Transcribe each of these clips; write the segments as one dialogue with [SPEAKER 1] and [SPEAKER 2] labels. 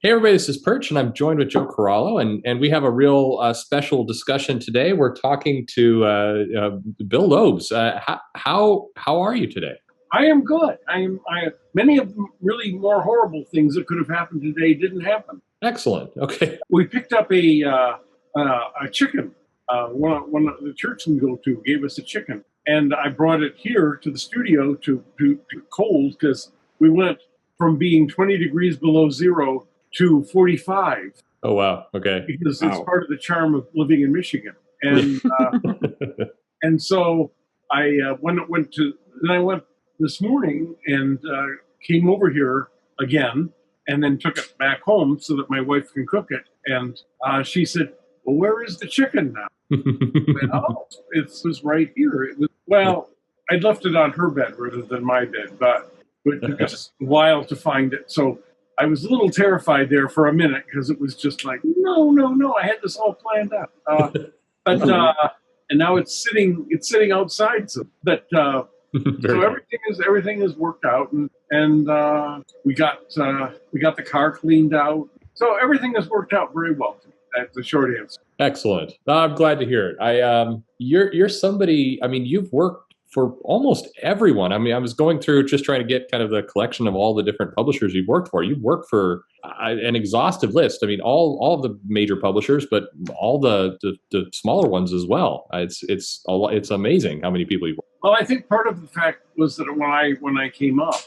[SPEAKER 1] Hey everybody, this is Perch, and I'm joined with Joe Corallo, and we have a real special discussion today. We're talking to Bill Loebs. How are you today?
[SPEAKER 2] I am good. Many of the really more horrible things that could have happened today didn't happen.
[SPEAKER 1] Excellent. Okay.
[SPEAKER 2] We picked up a chicken. One of the church we go to gave us a chicken, and I brought it here to the studio to cold because we went from being 20 degrees below zero to 45.
[SPEAKER 1] Oh wow. Okay.
[SPEAKER 2] Because it's part of the charm of living in Michigan, and and so I went this morning and came over here again, and then took it back home so that my wife can cook it. And she said, "Well, where is the chicken now?" Oh, it was right here. I'd left it on her bed rather than my bed, but it took us a while to find it. So I was a little terrified there for a minute because it was just like, no, I had this all planned out. And now it's sitting outside. So everything is worked out, and we got the car cleaned out. So everything has worked out very well. That's the short answer.
[SPEAKER 1] Excellent. I'm glad to hear it. You're somebody. I mean, you've worked for almost everyone. I mean, I was going through just trying to get kind of the collection of all the different publishers you've worked for. You've worked for an exhaustive list. I mean, all of the major publishers, but all the smaller ones as well. It's amazing how many people you've worked.
[SPEAKER 2] Well, I think part of the fact was that when I came up,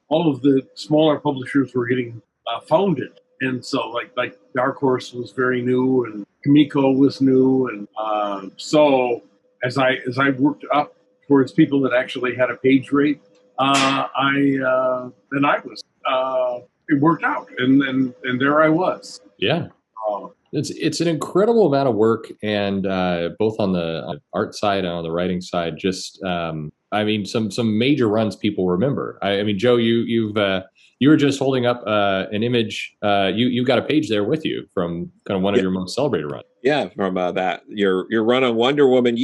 [SPEAKER 2] all of the smaller publishers were getting founded, and so like Dark Horse was very new, and Kamiko was new, and so as I worked up towards people that actually had a page rate, it worked out, and there I was.
[SPEAKER 1] Yeah. It's an incredible amount of work, and both on the art side and on the writing side. Just I mean, some major runs people remember. I mean, Joe, you were just holding up an image. You've got a page there with you from kind of one of your most celebrated runs.
[SPEAKER 3] Yeah, from that your run on Wonder Woman.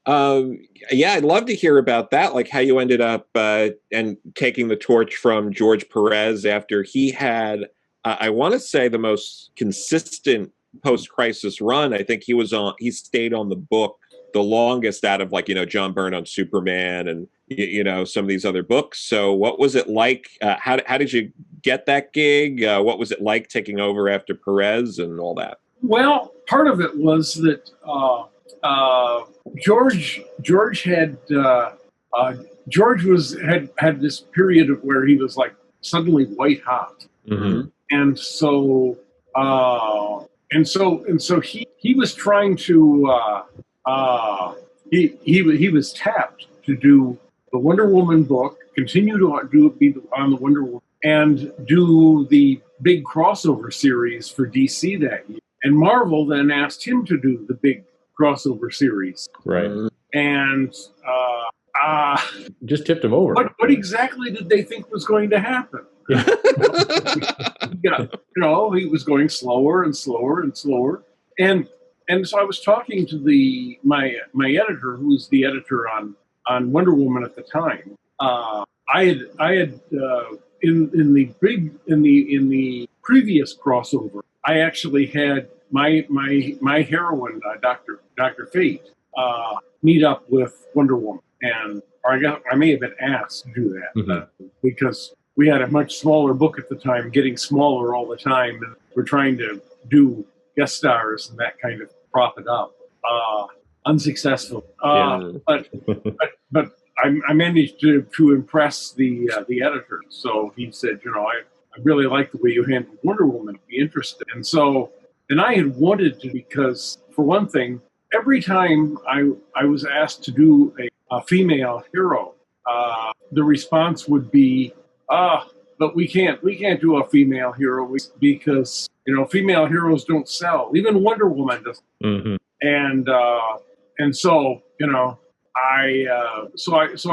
[SPEAKER 3] I'd love to hear about that, like how you ended up and taking the torch from George Perez after he had, I want to say, the most consistent post-crisis run. I think he stayed on the book the longest out of John Byrne on Superman and some of these other books. So what was it like? How did you get that gig? What was it like taking over after Perez and all that?
[SPEAKER 2] Well, part of it was that George had this period of where he was like suddenly white hot, and so he was trying to he was tapped to do the Wonder Woman book, continue to be on the Wonder Woman, and do the big crossover series for DC that year. And Marvel then asked him to do the big crossover series.
[SPEAKER 1] Right.
[SPEAKER 2] And
[SPEAKER 1] just tipped him over.
[SPEAKER 2] What exactly did they think was going to happen? He was going slower and slower and slower. And so I was talking to my editor, who was the editor on Wonder Woman at the time. I had in the previous crossover, I actually had my heroine, Dr. Fate, meet up with Wonder Woman, I may have been asked to do that because we had a much smaller book at the time, getting smaller all the time, and we're trying to do guest stars and that kind of prop it up. Unsuccessful, but I managed to impress the editor. So he said, I really like the way you handled Wonder Woman. I'd be interested. And so, and I had wanted to, because for one thing, every time I was asked to do a female hero, the response would be, but we can't do a female hero because female heroes don't sell. Even Wonder Woman doesn't.
[SPEAKER 1] Mm-hmm.
[SPEAKER 2] And so I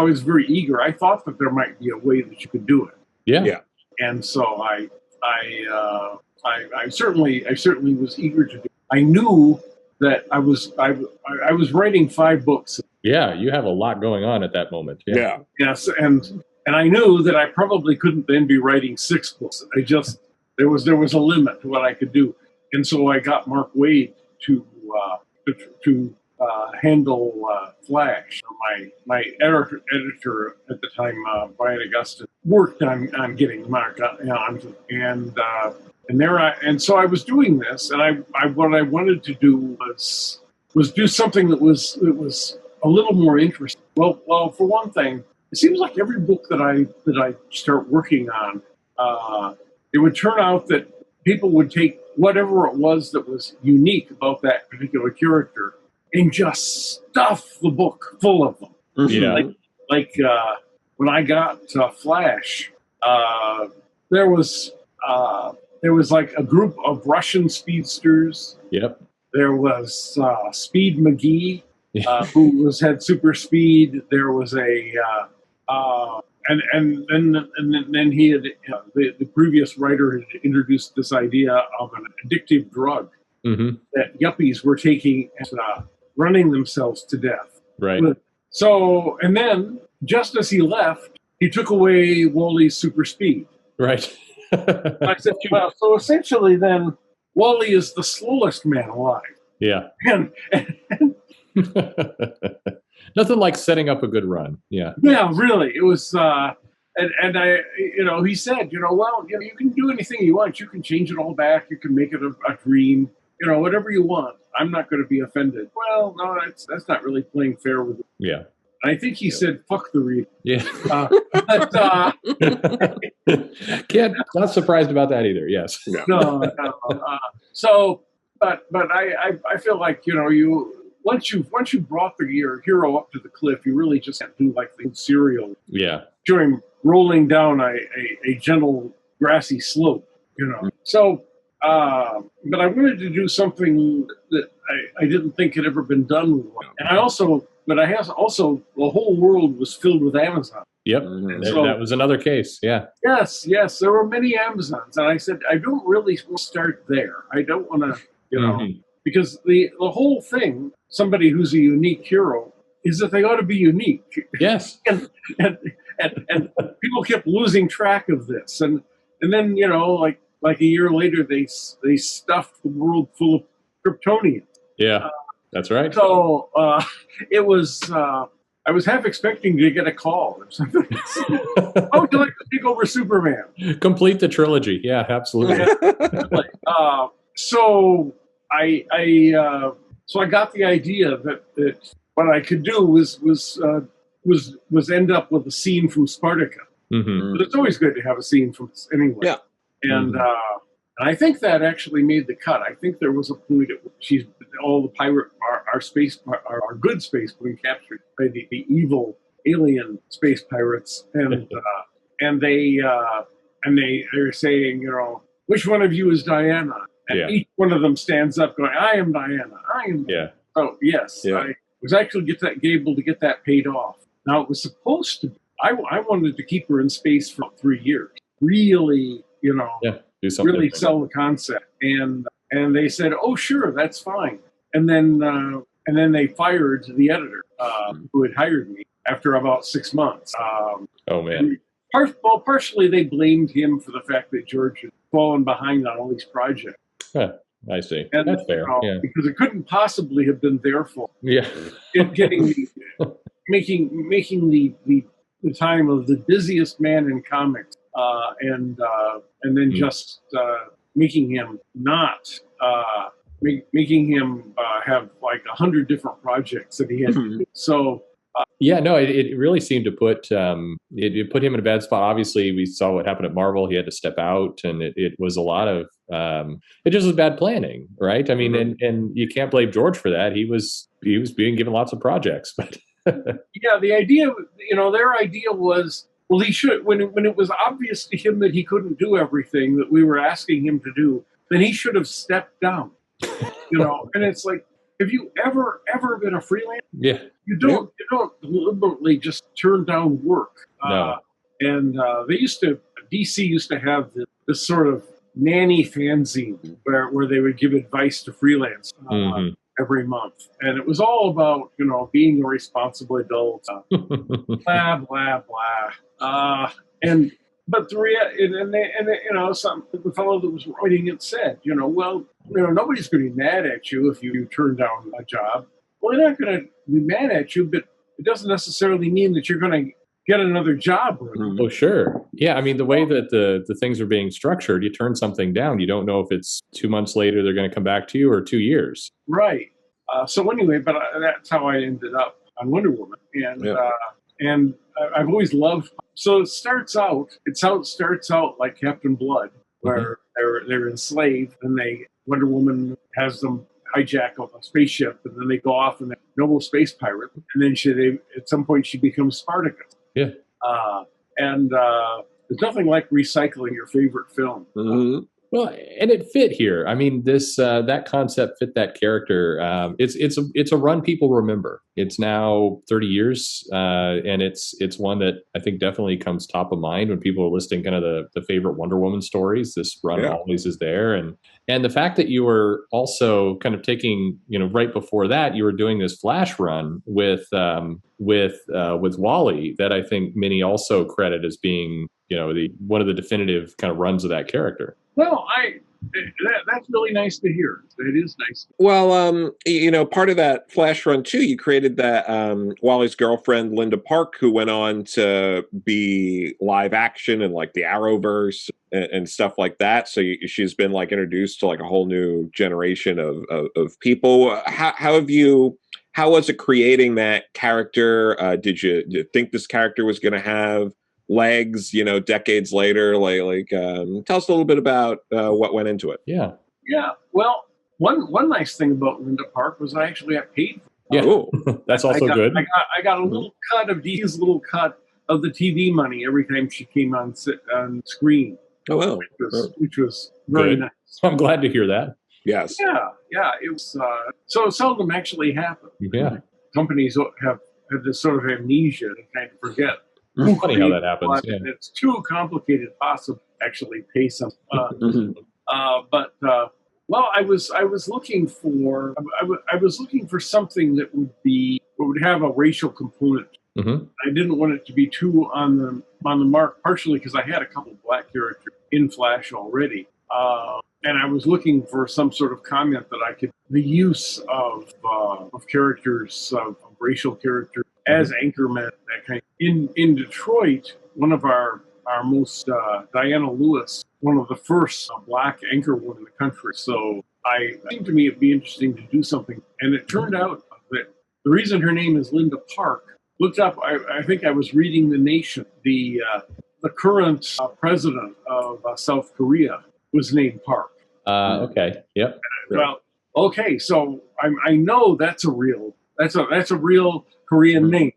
[SPEAKER 2] was very eager. I thought that there might be a way that you could do it.
[SPEAKER 1] Yeah.
[SPEAKER 2] And so I certainly was eager to do it. I knew that I was writing 5 books.
[SPEAKER 1] Yeah, you have a lot going on at that moment.
[SPEAKER 2] Yeah. Yes, and I knew that I probably couldn't then be writing 6 books. there was a limit to what I could do, and so I got Mark Waid to handle Flash. My editor at the time, Brian Augustin, worked on getting Mark on, and so I was doing this, and what I wanted to do was do something that was a little more interesting. Well, for one thing, it seems like every book that I start working on, it would turn out that people would take whatever it was that was unique about that particular character and just stuff the book full of them.
[SPEAKER 1] Yeah.
[SPEAKER 2] Like when I got Flash, there was like a group of Russian speedsters.
[SPEAKER 1] Yep.
[SPEAKER 2] There was Speed McGee, who had super speed. There was and then he had the previous writer had introduced this idea of an addictive drug that yuppies were taking and running themselves to death.
[SPEAKER 1] Right.
[SPEAKER 2] So, and then just as he left, he took away Wally's super speed.
[SPEAKER 1] Right.
[SPEAKER 2] I said, well, so essentially then Wally is the slowest man alive.
[SPEAKER 1] Yeah.
[SPEAKER 2] And
[SPEAKER 1] Nothing like setting up a good run. Yeah.
[SPEAKER 2] Yeah, really. It was, and I, he said, well, you can do anything you want. You can change it all back. You can make it a dream, whatever you want. I'm not going to be offended. Well, no, that's not really playing fair with it.
[SPEAKER 1] Yeah.
[SPEAKER 2] I think he said, fuck the reader.
[SPEAKER 1] Yeah. Not surprised about that either. Yes.
[SPEAKER 2] No. So, but I feel like, once you brought your hero up to the cliff, you really just have to do like the serial.
[SPEAKER 1] Yeah.
[SPEAKER 2] During rolling down a gentle grassy slope, So, but I wanted to do something that I didn't think had ever been done before. And the whole world was filled with Amazon.
[SPEAKER 1] Yep. So, that was another case. Yeah.
[SPEAKER 2] Yes. There were many Amazons. And I said, I don't really want to start there. I don't want to, because the whole thing, somebody who's a unique hero, is that they ought to be unique.
[SPEAKER 1] Yes.
[SPEAKER 2] and people kept losing track of this. And then, like a year later, they stuffed the world full of Kryptonians.
[SPEAKER 1] Yeah, that's right.
[SPEAKER 2] So it was, I was half expecting to get a call or something. Oh, would you like to take over Superman?
[SPEAKER 1] Complete the trilogy. Yeah, absolutely.
[SPEAKER 2] So I got the idea that what I could do was end up with a scene from Spartacus. But it's always good to have a scene from anywhere. Yeah. And I think that actually made the cut. I think there was a point at which all the our good space being captured by the evil alien space pirates, and they are saying, which one of you is Diana? And each one of them stands up going, I am Diana. I am.
[SPEAKER 1] Yeah.
[SPEAKER 2] Oh, yes. Yeah. I was actually able to get that paid off. Now, it was supposed to be, I wanted to keep her in space for 3 years. Really,
[SPEAKER 1] do something
[SPEAKER 2] really
[SPEAKER 1] different.
[SPEAKER 2] sell the concept. And they said, oh, sure, that's fine. And then they fired the editor who had hired me after about 6 months.
[SPEAKER 1] Oh, man.
[SPEAKER 2] Partially they blamed him for the fact that George had fallen behind on all these projects.
[SPEAKER 1] Huh, I see.
[SPEAKER 2] And,
[SPEAKER 1] that's fair.
[SPEAKER 2] Because it couldn't possibly have been their fault.
[SPEAKER 1] Yeah.
[SPEAKER 2] Getting making the time of the busiest man in comics, and then just making him not making him have like 100 different projects that he had to do. So.
[SPEAKER 1] It really seemed to put it put him in a bad spot. Obviously, we saw what happened at Marvel. He had to step out, and it was a lot of it just was bad planning, right? I mean, and you can't blame George for that. He was being given lots of projects, but
[SPEAKER 2] the idea, their idea was, well, he should when it was obvious to him that he couldn't do everything that we were asking him to do, then he should have stepped down. And it's like, have you ever been a freelancer?
[SPEAKER 1] Yeah.
[SPEAKER 2] You don't deliberately just turn down work.
[SPEAKER 1] No.
[SPEAKER 2] And DC used to have this sort of nanny fanzine where they would give advice to freelance every month. And it was all about, being a responsible adult, blah, blah, blah. And but the fellow that was writing it said, well, nobody's going to be mad at you if you turn down a job. Well, they're not going to be mad at you, but it doesn't necessarily mean that you're going to get another job.
[SPEAKER 1] Oh, sure. Yeah. I mean, the way that the things are being structured, you turn something down, you don't know if it's 2 months later they're going to come back to you or 2 years.
[SPEAKER 2] Right. So anyway, but that's how I ended up on Wonder Woman. And I've always loved. So it starts out like Captain Blood, where they're enslaved, and Wonder Woman has them hijack a spaceship, and then they go off and they're noble space pirate, and then at some point she becomes Spartacus.
[SPEAKER 1] Yeah.
[SPEAKER 2] And there's nothing like recycling your favorite film.
[SPEAKER 1] Mm-hmm. Well, and it fit here. I mean, that concept fit that character. It's a run people remember. It's now 30 years, and it's one that I think definitely comes top of mind when people are listing kind of the favorite Wonder Woman stories. This run always is there, and the fact that you were also kind of taking, right before that, you were doing this Flash run with Wally that I think many also credit as being one of the definitive kind of runs of that character.
[SPEAKER 2] Well, that's really nice to hear. It is nice.
[SPEAKER 3] Well, part of that Flash run too, you created that Wally's girlfriend, Linda Park, who went on to be live action and like the Arrowverse and stuff like that. So she's been like introduced to like a whole new generation of people. How was it creating that character? Did you think this character was going to have legs, decades later? Tell us a little bit about what went into it.
[SPEAKER 1] Yeah.
[SPEAKER 2] Well, one nice thing about Linda Park was I actually got paid for it.
[SPEAKER 1] Yeah, that's also good.
[SPEAKER 2] I got a little cut of the TV money every time she came on screen.
[SPEAKER 3] Oh, wow.
[SPEAKER 2] Which was very
[SPEAKER 1] good.
[SPEAKER 2] Nice.
[SPEAKER 1] I'm glad to hear that.
[SPEAKER 3] Yes.
[SPEAKER 2] Yeah. It was so seldom actually happen.
[SPEAKER 1] Yeah.
[SPEAKER 2] Companies have this sort of amnesia and kind of forget.
[SPEAKER 1] It's funny how that happens. Yeah.
[SPEAKER 2] It's too complicated, possibly actually pay some. But I was looking for something that would have a racial component.
[SPEAKER 1] Mm-hmm.
[SPEAKER 2] I didn't want it to be too on the mark, partially because I had a couple of black characters in Flash already, and I was looking for some sort of comment that the use of characters, of racial characters as anchormen, that kind of. In Detroit, one of our most Diana Lewis, one of the first black anchorwomen in the country. So it seemed to me it'd be interesting to do something, and it turned out that the reason her name is Linda Park. Looked up. I think I was reading The Nation. The current president of South Korea was named Park.
[SPEAKER 1] Okay. Yep.
[SPEAKER 2] Well, okay. So I know that's a real Korean name.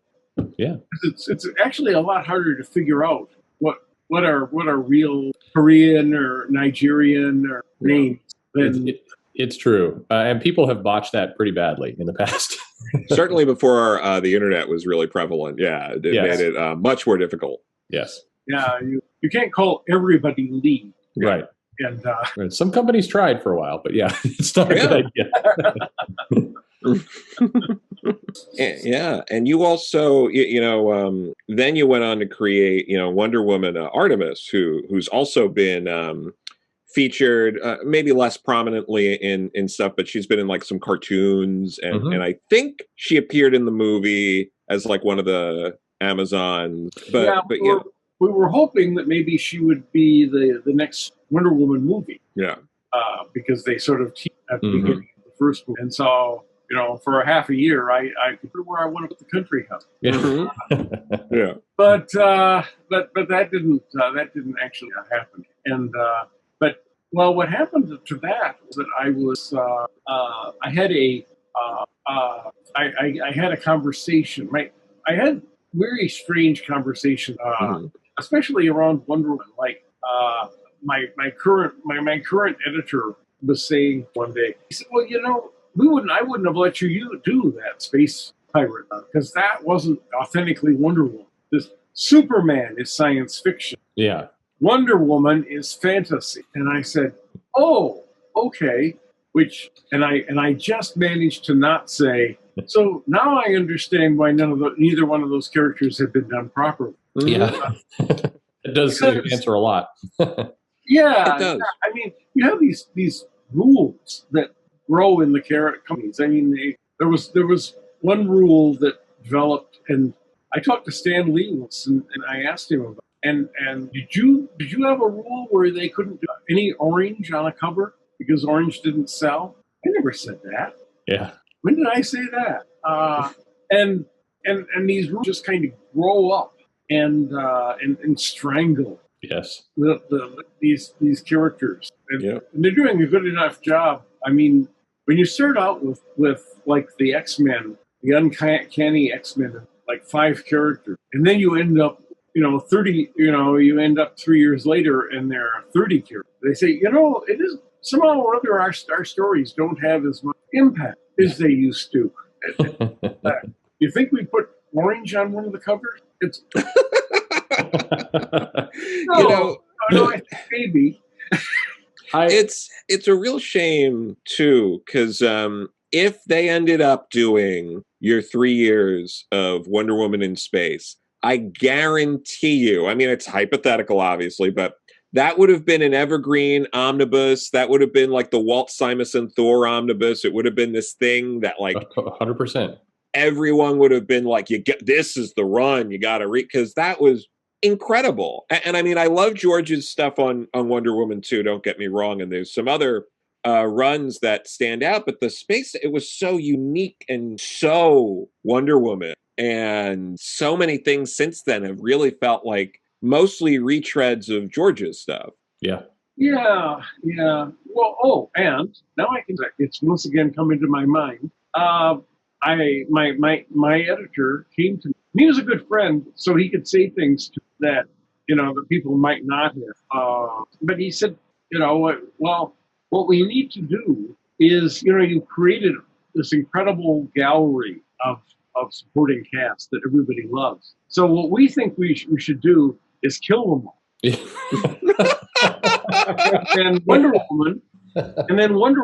[SPEAKER 1] Yeah.
[SPEAKER 2] It's actually a lot harder to figure out what are real Korean or Nigerian or names than.
[SPEAKER 1] It's true, and people have botched that pretty badly in the past.
[SPEAKER 3] Certainly before the internet was really prevalent. Yeah, it made it much more difficult.
[SPEAKER 1] Yes.
[SPEAKER 2] Yeah, you can't call everybody Lee.
[SPEAKER 1] Right.
[SPEAKER 2] And
[SPEAKER 1] some companies tried for a while, but yeah, it's not a good idea.
[SPEAKER 3] Yeah, and you also, then you went on to create, Wonder Woman Artemis, who's also been featured maybe less prominently in stuff, but she's been in like some cartoons, and I think she appeared in the movie as like one of the Amazons. But
[SPEAKER 2] we were hoping that maybe she would be the next Wonder Woman movie.
[SPEAKER 3] Yeah,
[SPEAKER 2] because they sort of teased at the beginning of the first movie, and so. For a half a year, I could put where I want to put the country house.
[SPEAKER 3] Yeah.
[SPEAKER 2] But that didn't actually happen. And what happened to that was that I had a conversation. I had very strange conversation, especially around Wonder Woman. Like my current editor was saying one day, he said, "Well, I wouldn't have let you do that space pirate because that wasn't authentically Wonder Woman. This Superman is science fiction.
[SPEAKER 1] Yeah.
[SPEAKER 2] Wonder Woman is fantasy." And I said, "Oh, okay." And I just managed to not say. So now I understand why neither one of those characters had been done properly.
[SPEAKER 1] Yeah. It does answer a lot.
[SPEAKER 2] Yeah,
[SPEAKER 3] It does.
[SPEAKER 2] I mean, you have these rules that grow in the carrot companies. I mean, there was one rule that developed, and I talked to Stan Lee once, and I asked him about. And did you have a rule where they couldn't do any orange on a cover because orange didn't sell? I never said that.
[SPEAKER 1] Yeah.
[SPEAKER 2] When did I say that? And these rules just kind of grow up and strangle
[SPEAKER 1] Yes.
[SPEAKER 2] these characters, and,
[SPEAKER 3] Yeah.
[SPEAKER 2] and they're doing a good enough job. I mean, when you start out with like the X-Men, the uncanny X-Men, like 5 characters, and then you end up 30, you end up 3 years later and there are 30 characters. They say, it is somehow or other our stories don't have as much impact as they used to. You think we put orange on one of the covers? It's no, I think maybe.
[SPEAKER 3] It's a real shame too, because if they ended up doing your 3 years of Wonder Woman in space, I guarantee you, I mean, it's hypothetical, obviously, but that would have been an evergreen omnibus. That would have been like the Walt Simonson Thor omnibus. It would have been this thing that, like,
[SPEAKER 1] 100%.
[SPEAKER 3] Everyone would have been like, this is the run. You got to read, because that was incredible. And I mean, I love George's stuff on Wonder Woman too. Don't get me wrong. And there's some other runs that stand out, but the space, it was so unique and so Wonder Woman. And so many things since then have really felt like mostly retreads of George's stuff.
[SPEAKER 1] Yeah.
[SPEAKER 2] Yeah. Well, and now I can. It's once again coming to my mind. My editor came to me. He was a good friend, so he could say things that that people might not have. But he said, well, what we need to do is, you created this incredible gallery of supporting cast that everybody loves. So what we think we should do is kill them all. and Wonder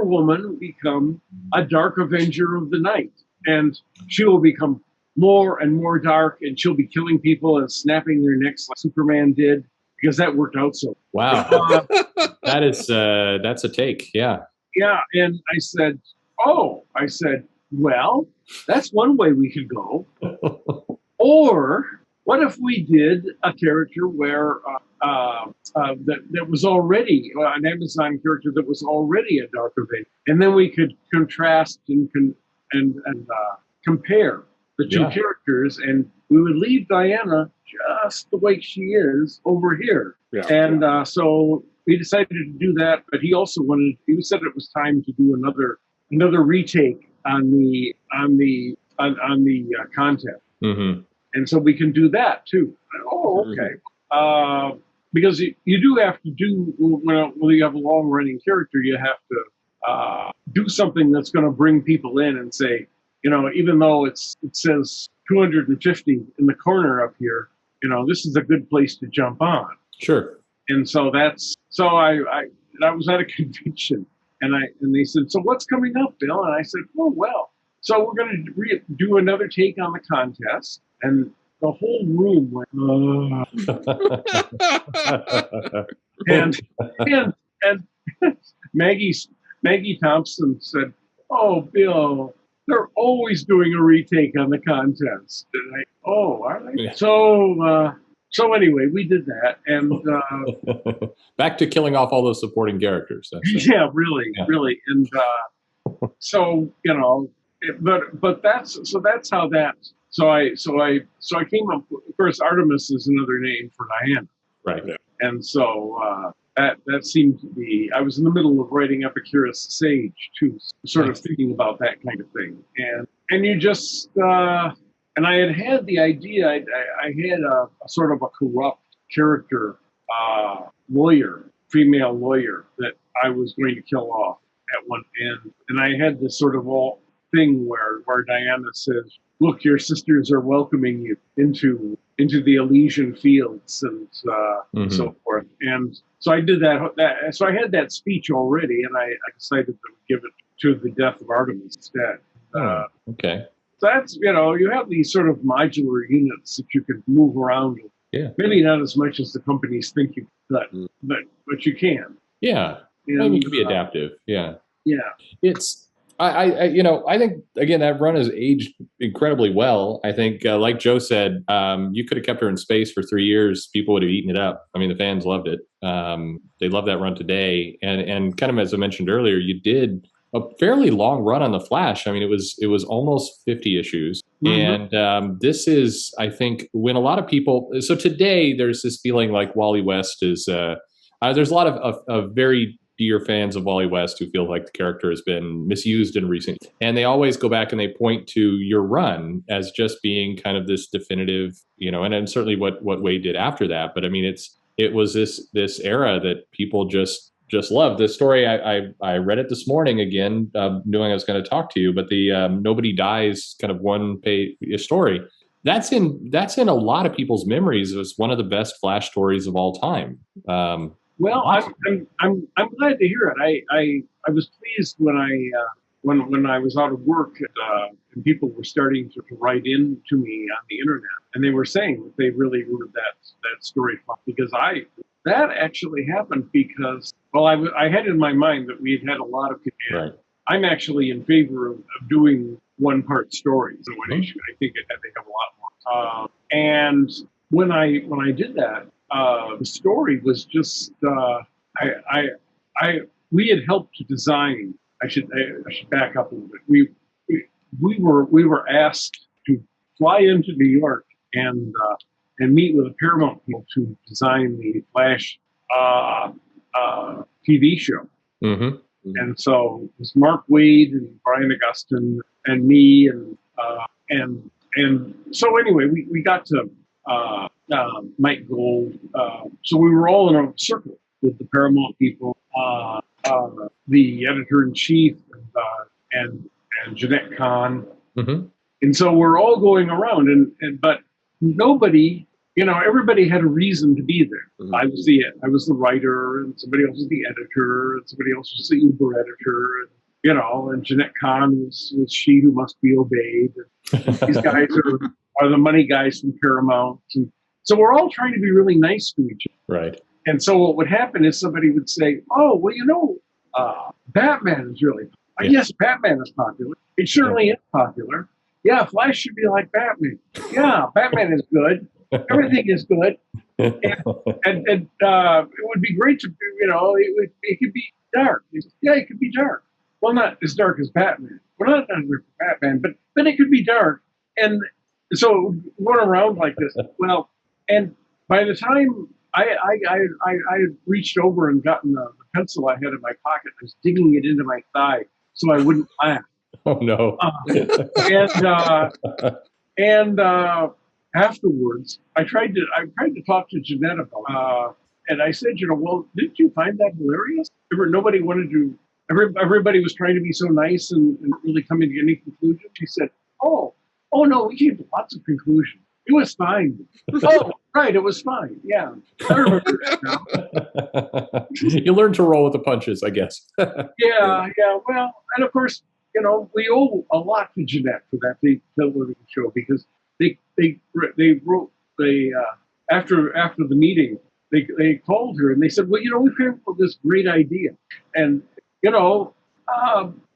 [SPEAKER 2] Woman will become a dark avenger of the night, and she will become more and more dark, and she'll be killing people and snapping their necks like Superman did, because that worked out so.
[SPEAKER 1] Wow, that's a take. Yeah.
[SPEAKER 2] Yeah, and I said, well, that's one way we could go. Or what if we did a character where that was already an Amazon character that was already a dark avenger, and then we could contrast and compare the two characters, and we would leave Diana just the way she is over here. Yeah. And so we decided to do that, but he also said it was time to do another retake on the content.
[SPEAKER 1] Mm-hmm.
[SPEAKER 2] And so we can do that too. Oh, okay. Because you do have to do, when you have a long running character, you have to do something that's going to bring people in and say, even though it says 250 in the corner up here, this is a good place to jump on.
[SPEAKER 1] Sure.
[SPEAKER 2] And so I was at a convention, and they said, so what's coming up, Bill? And I said, oh, well, so we're going to do another take on the contest. And the whole room went, and Maggie Thompson said, oh, Bill, they're always doing a retake on the contest. And are they? Yeah. So anyway, we did that, and
[SPEAKER 1] back to killing off all those supporting characters.
[SPEAKER 2] Yeah, really. And so but that's how that. So I came up. Of course, Artemis is another name for Diana.
[SPEAKER 1] Right.
[SPEAKER 2] And so that seemed to be. I was in the middle of writing Epicurus the Sage too, sort of thinking about that kind of thing. And you just and I had the idea. I had a sort of a corrupt character lawyer, female lawyer, that I was going to kill off at one end, and I had this sort of all thing where Diana says, look, your sisters are welcoming you into the Elysian fields and so forth. And so I did that. So I had that speech already, and I decided to give it to the death of Artemis instead.
[SPEAKER 1] Okay.
[SPEAKER 2] So that's, you have these sort of modular units that you can move around.
[SPEAKER 1] Yeah.
[SPEAKER 2] Maybe not as much as the companies think you could, but you can.
[SPEAKER 1] Yeah. And you can be adaptive. Yeah.
[SPEAKER 2] Yeah.
[SPEAKER 1] It's, I think, again, that run has aged incredibly well. I think, like Joe said, you could have kept her in space for 3 years. People would have eaten it up. I mean, the fans loved it. They love that run today. And kind of, as I mentioned earlier, you did a fairly long run on the Flash. I mean, it was almost 50 issues. And this is, I think, when a lot of people, so today there's this feeling like Wally West is, there's a lot of very dear fans of Wally West who feel like the character has been misused in recent, and they always go back and they point to your run as just being kind of this definitive, and certainly what Wade did after that. But I mean, it was this era that people just loved. The story, I read it this morning again, knowing I was going to talk to you, but the Nobody Dies kind of one-page story. That's in a lot of people's memories as one of the best Flash stories of all time.
[SPEAKER 2] Well, I'm glad to hear it. I was pleased when I was out of work and people were starting to write in to me on the internet, and they were saying that they really read that story because that actually happened because I had in my mind that we had a lot of people.
[SPEAKER 1] Right.
[SPEAKER 2] I'm actually in favor of doing one-part stories. I think they have a lot more. And when I did that. The story was just we had helped to design. I should back up a little bit. We were asked to fly into New York and meet with the Paramount people to design the Flash TV show.
[SPEAKER 1] Mm-hmm.
[SPEAKER 2] And so it was Mark Waid and Brian Augustine and me and so anyway we got to. Mike Gold. So we were all in a circle with the Paramount people, the editor-in-chief, and Jeanette Kahn.
[SPEAKER 1] Mm-hmm.
[SPEAKER 2] And so we're all going around, but nobody, everybody had a reason to be there.
[SPEAKER 3] Mm-hmm.
[SPEAKER 2] I was the writer, and somebody else was the editor, and somebody else was the Uber editor, and Jeanette Kahn was she who must be obeyed. And these guys are the money guys from Paramount. And so we're all trying to be really nice to each other.
[SPEAKER 1] Right.
[SPEAKER 2] And so what would happen is somebody would say, oh, well, Batman is really popular. Yes, Batman is popular. It certainly is popular. Yeah, Flash should be like Batman. Yeah, Batman is good. Everything is good. And it would be great to, it could be dark. Yeah, it could be dark. Well, not as dark as Batman. We're not as dark as Batman, but it could be dark. And so run around like this. Well, and by the time I had reached over and gotten the pencil I had in my pocket, I was digging it into my thigh so I wouldn't laugh.
[SPEAKER 1] Oh no!
[SPEAKER 2] And afterwards, I tried to talk to Jeanette about, and I said, well, didn't you find that hilarious? Nobody wanted to. Everybody was trying to be so nice and really coming to any conclusion. She said, oh no, we came to lots of conclusions. It was fine. Oh, right, it was fine. Yeah, I remember that now.
[SPEAKER 1] You learn to roll with the punches, I guess.
[SPEAKER 2] Yeah. Well, and of course, we owe a lot to Jeanette for that television show because they wrote after the meeting they called her and they said, well, we came up with this great idea, and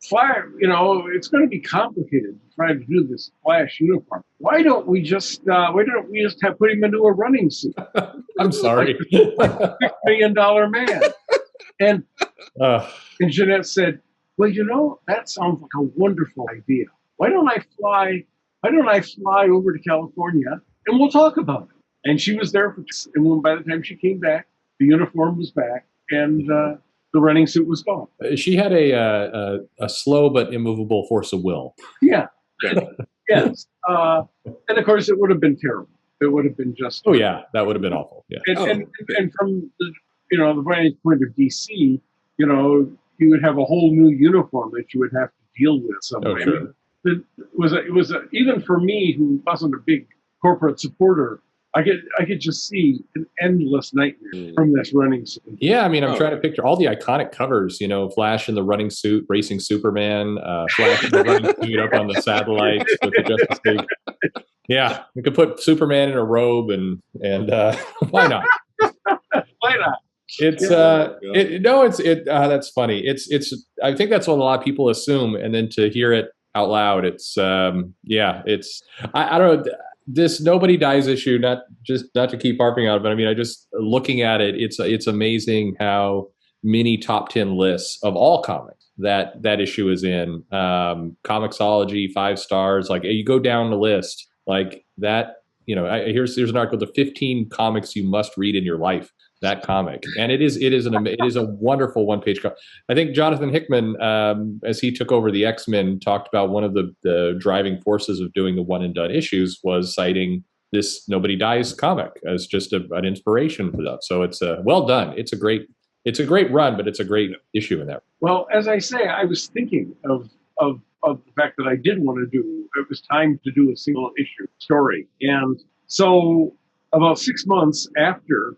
[SPEAKER 2] Flash, it's going to be complicated to try to do this Flash uniform. Why don't we just have put him into a running suit?
[SPEAKER 1] I'm sorry,
[SPEAKER 2] like a $6 million man. And Jeanette said, well, that sounds like a wonderful idea. Why don't I fly over to California and we'll talk about it? And she was there and by the time she came back, the uniform was back and the running suit was gone.
[SPEAKER 1] She had a slow but immovable force of will.
[SPEAKER 2] Yeah. Yes. And of course, it would have been terrible. It would have been just.
[SPEAKER 1] Oh yeah, that would have been awful. Yeah.
[SPEAKER 2] And from the vantage point of DC, you would have a whole new uniform that you would have to deal with somewhere.
[SPEAKER 1] Oh, sure.
[SPEAKER 2] It was even for me who wasn't a big corporate supporter. I could just see an endless nightmare from this running suit.
[SPEAKER 1] Yeah, I mean, I'm trying to picture all the iconic covers. Flash in the running suit, racing Superman, Flash in the running suit up on the satellites with the Justice League. Yeah, we could put Superman in a robe and why not?
[SPEAKER 2] Why not?
[SPEAKER 1] It's that's funny. It's I think that's what a lot of people assume, and then to hear it out loud, it's I don't know, this nobody dies issue. Not to keep harping on it, but I mean, I just looking at it, it's amazing how many top 10 lists of all comics that issue is in. Comixology 5 stars. Like you go down the list like that. Here's an article: the 15 comics you must read in your life. That comic, and it is a wonderful one-page comic. I think Jonathan Hickman, as he took over the X-Men, talked about one of the driving forces of doing the one and done issues was citing this Nobody Dies comic as just an inspiration for that. So it's well done. It's a great run, but it's a great issue in that.
[SPEAKER 2] Well, as I say, I was thinking of the fact that I did want to do. It was time to do a single issue story, and so about 6 months after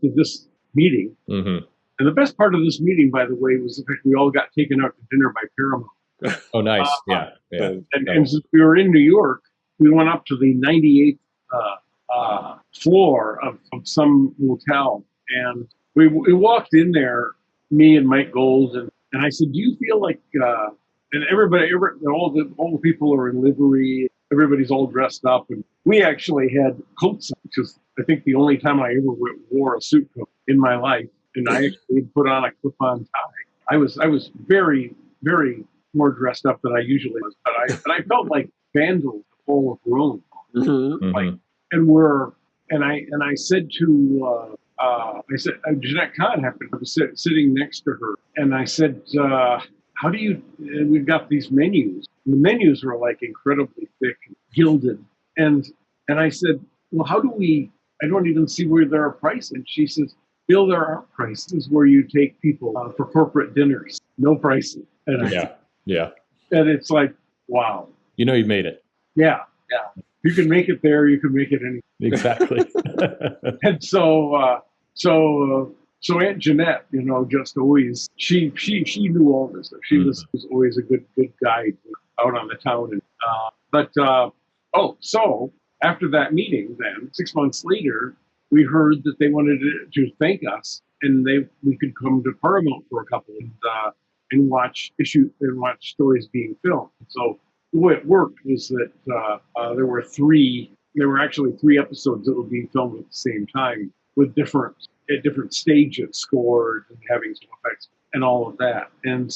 [SPEAKER 2] this meeting.
[SPEAKER 1] Mm-hmm.
[SPEAKER 2] And the best part of this meeting, by the way, was the fact we all got taken out to dinner by Paramount.
[SPEAKER 1] Oh, nice. Yeah.
[SPEAKER 2] And since we were in New York, we went up to the 98th floor of some motel. And we walked in there, me and Mike Gold, and I said, do you feel like, and all the people are in livery, everybody's all dressed up, and we actually had coats on, which is, I think, the only time I ever wore a suit coat in my life, and I actually put on a clip-on tie. I was very, very more dressed up than I usually was, but I felt like vandals full of room.
[SPEAKER 3] Mm-hmm.
[SPEAKER 2] Like, and I said to Jeanette Kahn happened. I was sitting next to her, and I said, how do you? And we've got these menus. And the menus were like incredibly thick, and gilded, and I said, well, how do we? I don't even see where there are prices. And she says, Bill, there are prices where you take people for corporate dinners. No prices. And
[SPEAKER 1] yeah.
[SPEAKER 2] And it's like, wow.
[SPEAKER 1] You made it.
[SPEAKER 2] Yeah. You can make it there. You can make it anywhere.
[SPEAKER 1] Exactly.
[SPEAKER 2] And so Aunt Jeanette, just always, she knew all this stuff. She was always a good guide out on the town. And so after that meeting, then 6 months later, we heard that they wanted to thank us, and we could come to Paramount for a couple and watch stories being filmed. So the way it worked was that there were actually 3 episodes that were being filmed at the same time with different stages scored and having some effects and all of that. And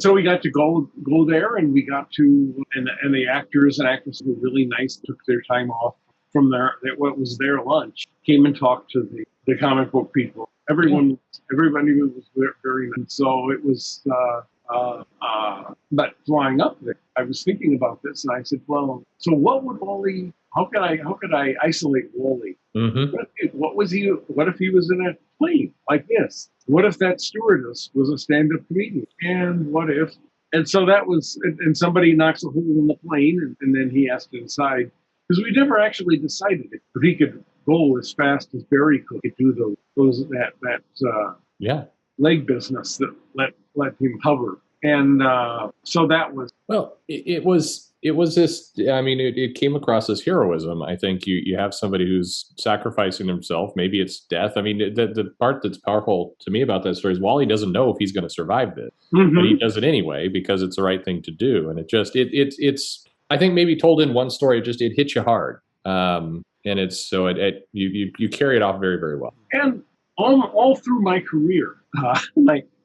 [SPEAKER 2] so we got to go there, and we got to, and the actors and actresses were really nice, took their time off from what was their lunch, came and talked to the comic book people. Everybody was very nice. So it was, but flying up there, I was thinking about this, and I said, well, so what would Wally, how could I isolate Wally?
[SPEAKER 1] Mm-hmm.
[SPEAKER 2] What if he was in a plane like this? What if that stewardess was a stand-up comedian? And so that was, and somebody knocks a hole in the plane, and then he has to decide, because we never actually decided if he could go as fast as Barry could do that leg business that let him hover. And so that was,
[SPEAKER 1] well, it was this, I mean, it came across as heroism. I think you have somebody who's sacrificing himself. Maybe it's death. I mean, the part that's powerful to me about that story is Wally doesn't know if he's going to survive this, but he does it anyway because it's the right thing to do. And it's I think maybe told in one story, it hits you hard. And it's so you carry it off very, very well.
[SPEAKER 2] And all through my career,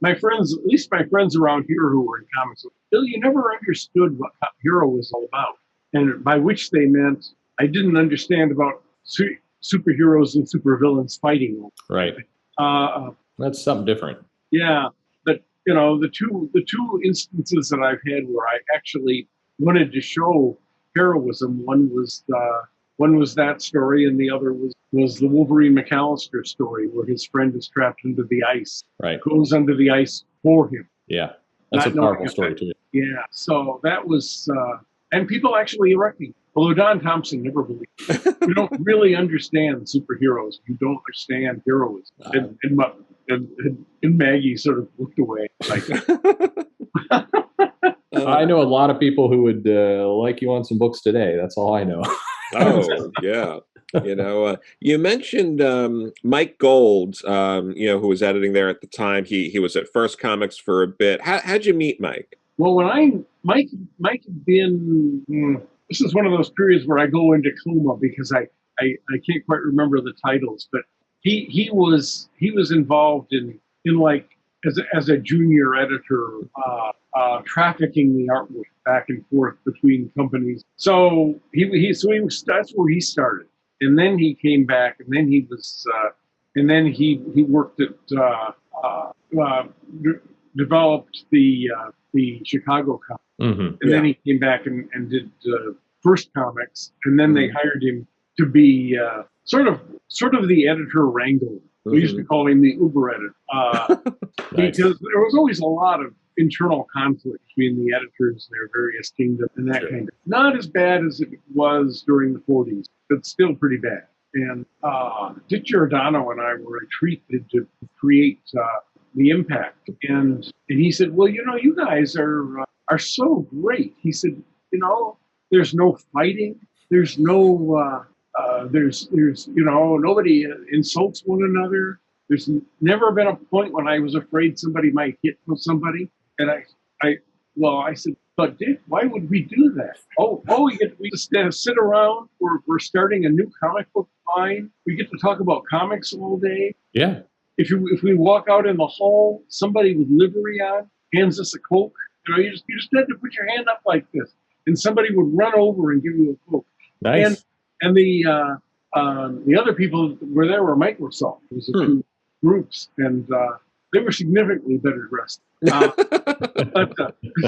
[SPEAKER 2] my friends, at least my friends around here who were in comics, Bill, you never understood what hero was all about. And by which they meant I didn't understand about superheroes and supervillains fighting.
[SPEAKER 1] Right. That's something different.
[SPEAKER 2] Yeah. But, the two instances that I've had where I actually wanted to show heroism, one was that story, and the other was the Wolverine McAllister story, where his friend is trapped under the ice.
[SPEAKER 1] Right. Goes
[SPEAKER 2] under the ice for him.
[SPEAKER 1] Yeah. That's a powerful story too.
[SPEAKER 2] Yeah. So that was, and people actually recognize, although Don Thompson never believed it. You don't really understand superheroes. You don't understand heroism. And Maggie sort of looked away. Like,
[SPEAKER 1] I know a lot of people who would like you on some books today. That's all I know.
[SPEAKER 3] Oh, yeah. You mentioned Mike Gold, who was editing there at the time. He was at First Comics for a bit. How'd you meet Mike?
[SPEAKER 2] Well, Mike had been, this is one of those periods where I go into coma because I can't quite remember the titles, but he was involved in like as a junior editor, trafficking the artwork back and forth between companies. So that's where he started, and then he came back, and then he was, and then he worked at developed the Chicago comic, and then he came back and did First Comics, and then they hired him to be sort of the editor wrangler. We used to call him the Uber editor,
[SPEAKER 1] Nice.
[SPEAKER 2] because there was always a lot of internal conflict between the editors and their various kingdoms and that kind of. Not as bad as it was during the 40s, but still pretty bad. And Dick Giordano and I were treated to create the Impact, and he said, "Well, you guys are so great." He said, "There's no fighting. There's no there's nobody insults one another. There's never been a point when I was afraid somebody might hit somebody." And I said, "But Dick, why would we do that? We just sit around. We're starting a new comic book line. We get to talk about comics all day.
[SPEAKER 1] Yeah.
[SPEAKER 2] If we walk out in the hall, somebody with livery on hands us a Coke. You just had to put your hand up like this, and somebody would run over and give you a Coke."
[SPEAKER 1] Nice.
[SPEAKER 2] And the other people that were there were Microsoft. It was a few groups, and they were significantly better dressed, but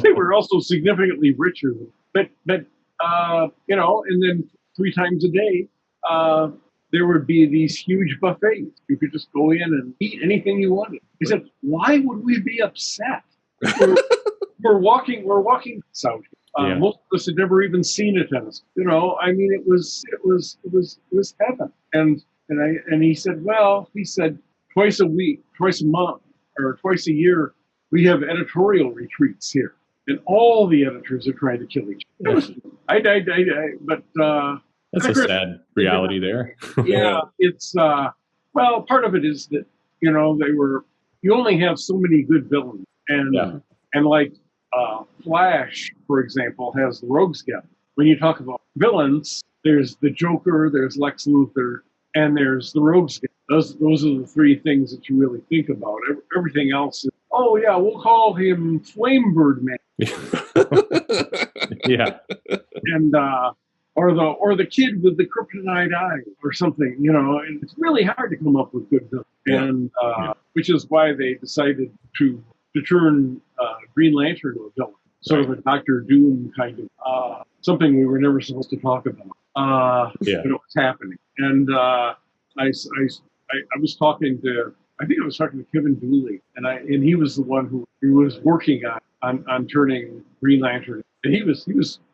[SPEAKER 2] they were also significantly richer. But and then 3 times a day, there would be these huge buffets. You could just go in and eat anything you wanted. He said, "Why would we be upset? We're walking south. Most of us had never even seen a tennis. It was heaven." And he said, twice a week, twice a month, or twice a year, we have editorial retreats here, and all the editors are trying to kill each other.
[SPEAKER 1] That's a sad reality there.
[SPEAKER 2] Yeah, it's part of it is that you only have so many good villains, and like Flash, for example, has the Rogues Gallery. When you talk about villains, there's the Joker, there's Lex Luthor, and there's the Rogues Gallery. Those are the 3 things that you really think about. Everything else is, we'll call him Flamebird Man.
[SPEAKER 1] Yeah.
[SPEAKER 2] And or the kid with the kryptonite eye or something, and it's really hard to come up with good villains. And which is why they decided to turn Green Lantern into a villain, sort of a Doctor Doom kind of something we were never supposed to talk about. But it was happening, and I was talking to Kevin Dooley, and he was the one who was working on turning Green Lantern. And he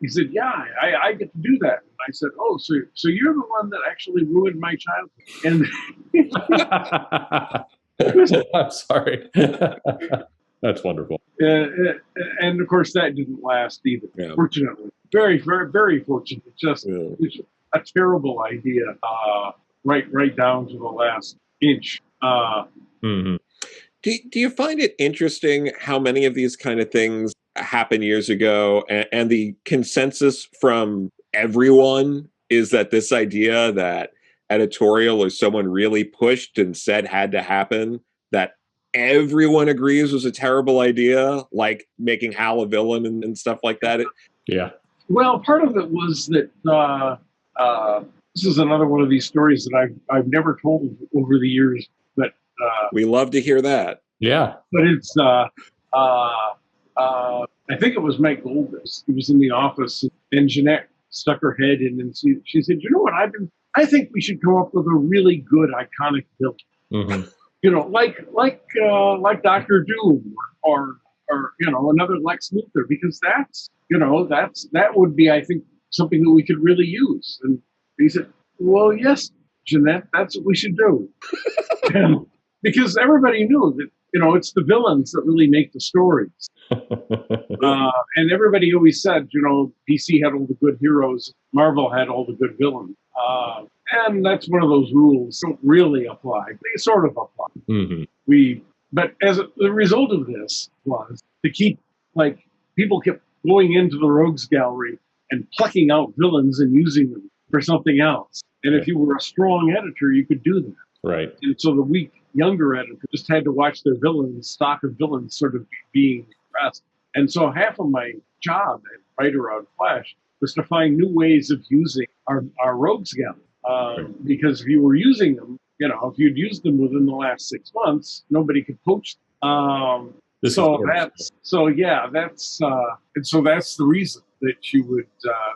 [SPEAKER 2] said, "Yeah, I get to do that." And I said, "Oh, so you're the one that actually ruined my childhood." And
[SPEAKER 1] I'm sorry. That's wonderful.
[SPEAKER 2] And of course, that didn't last either. Yeah. Fortunately, very, very, very fortunate. It's a terrible idea, right down to the last inch.
[SPEAKER 3] Do you find it interesting how many of these kind of things happened years ago, and the consensus from everyone is that this idea that editorial or someone really pushed and said had to happen, that everyone agrees was a terrible idea, like making Hal a villain and stuff like that?
[SPEAKER 2] Well, part of it was that this is another one of these stories that I've never told over the years, but
[SPEAKER 3] we love to hear that.
[SPEAKER 2] Yeah, but it's I think it was Mike Gold. He was in the office, and Jeanette stuck her head in, and she said, "You know what? I think we should come up with a really good iconic villain." Mm-hmm. Like Doctor Doom or another Lex Luthor, because that would be, I think, something that we could really use. And he said, "Well, yes, Jeanette, that's what we should do." And because everybody knew it's the villains that really make the stories. And everybody always said, DC had all the good heroes, Marvel had all the good villains. And that's one of those rules that don't really apply. They sort of apply.
[SPEAKER 1] Mm-hmm.
[SPEAKER 2] But the result of this was to keep, people kept going into the rogues gallery and plucking out villains and using them for something else. And if you were a strong editor, you could do that.
[SPEAKER 1] Right.
[SPEAKER 2] And so the weak, younger editor just had to watch their stock of villains sort of being pressed. And so half of my job as writer on Flash was to find new ways of using our rogues gallery. Because if you were using them, if you'd used them within the last 6 months, nobody could poach them. And so that's the reason that you would.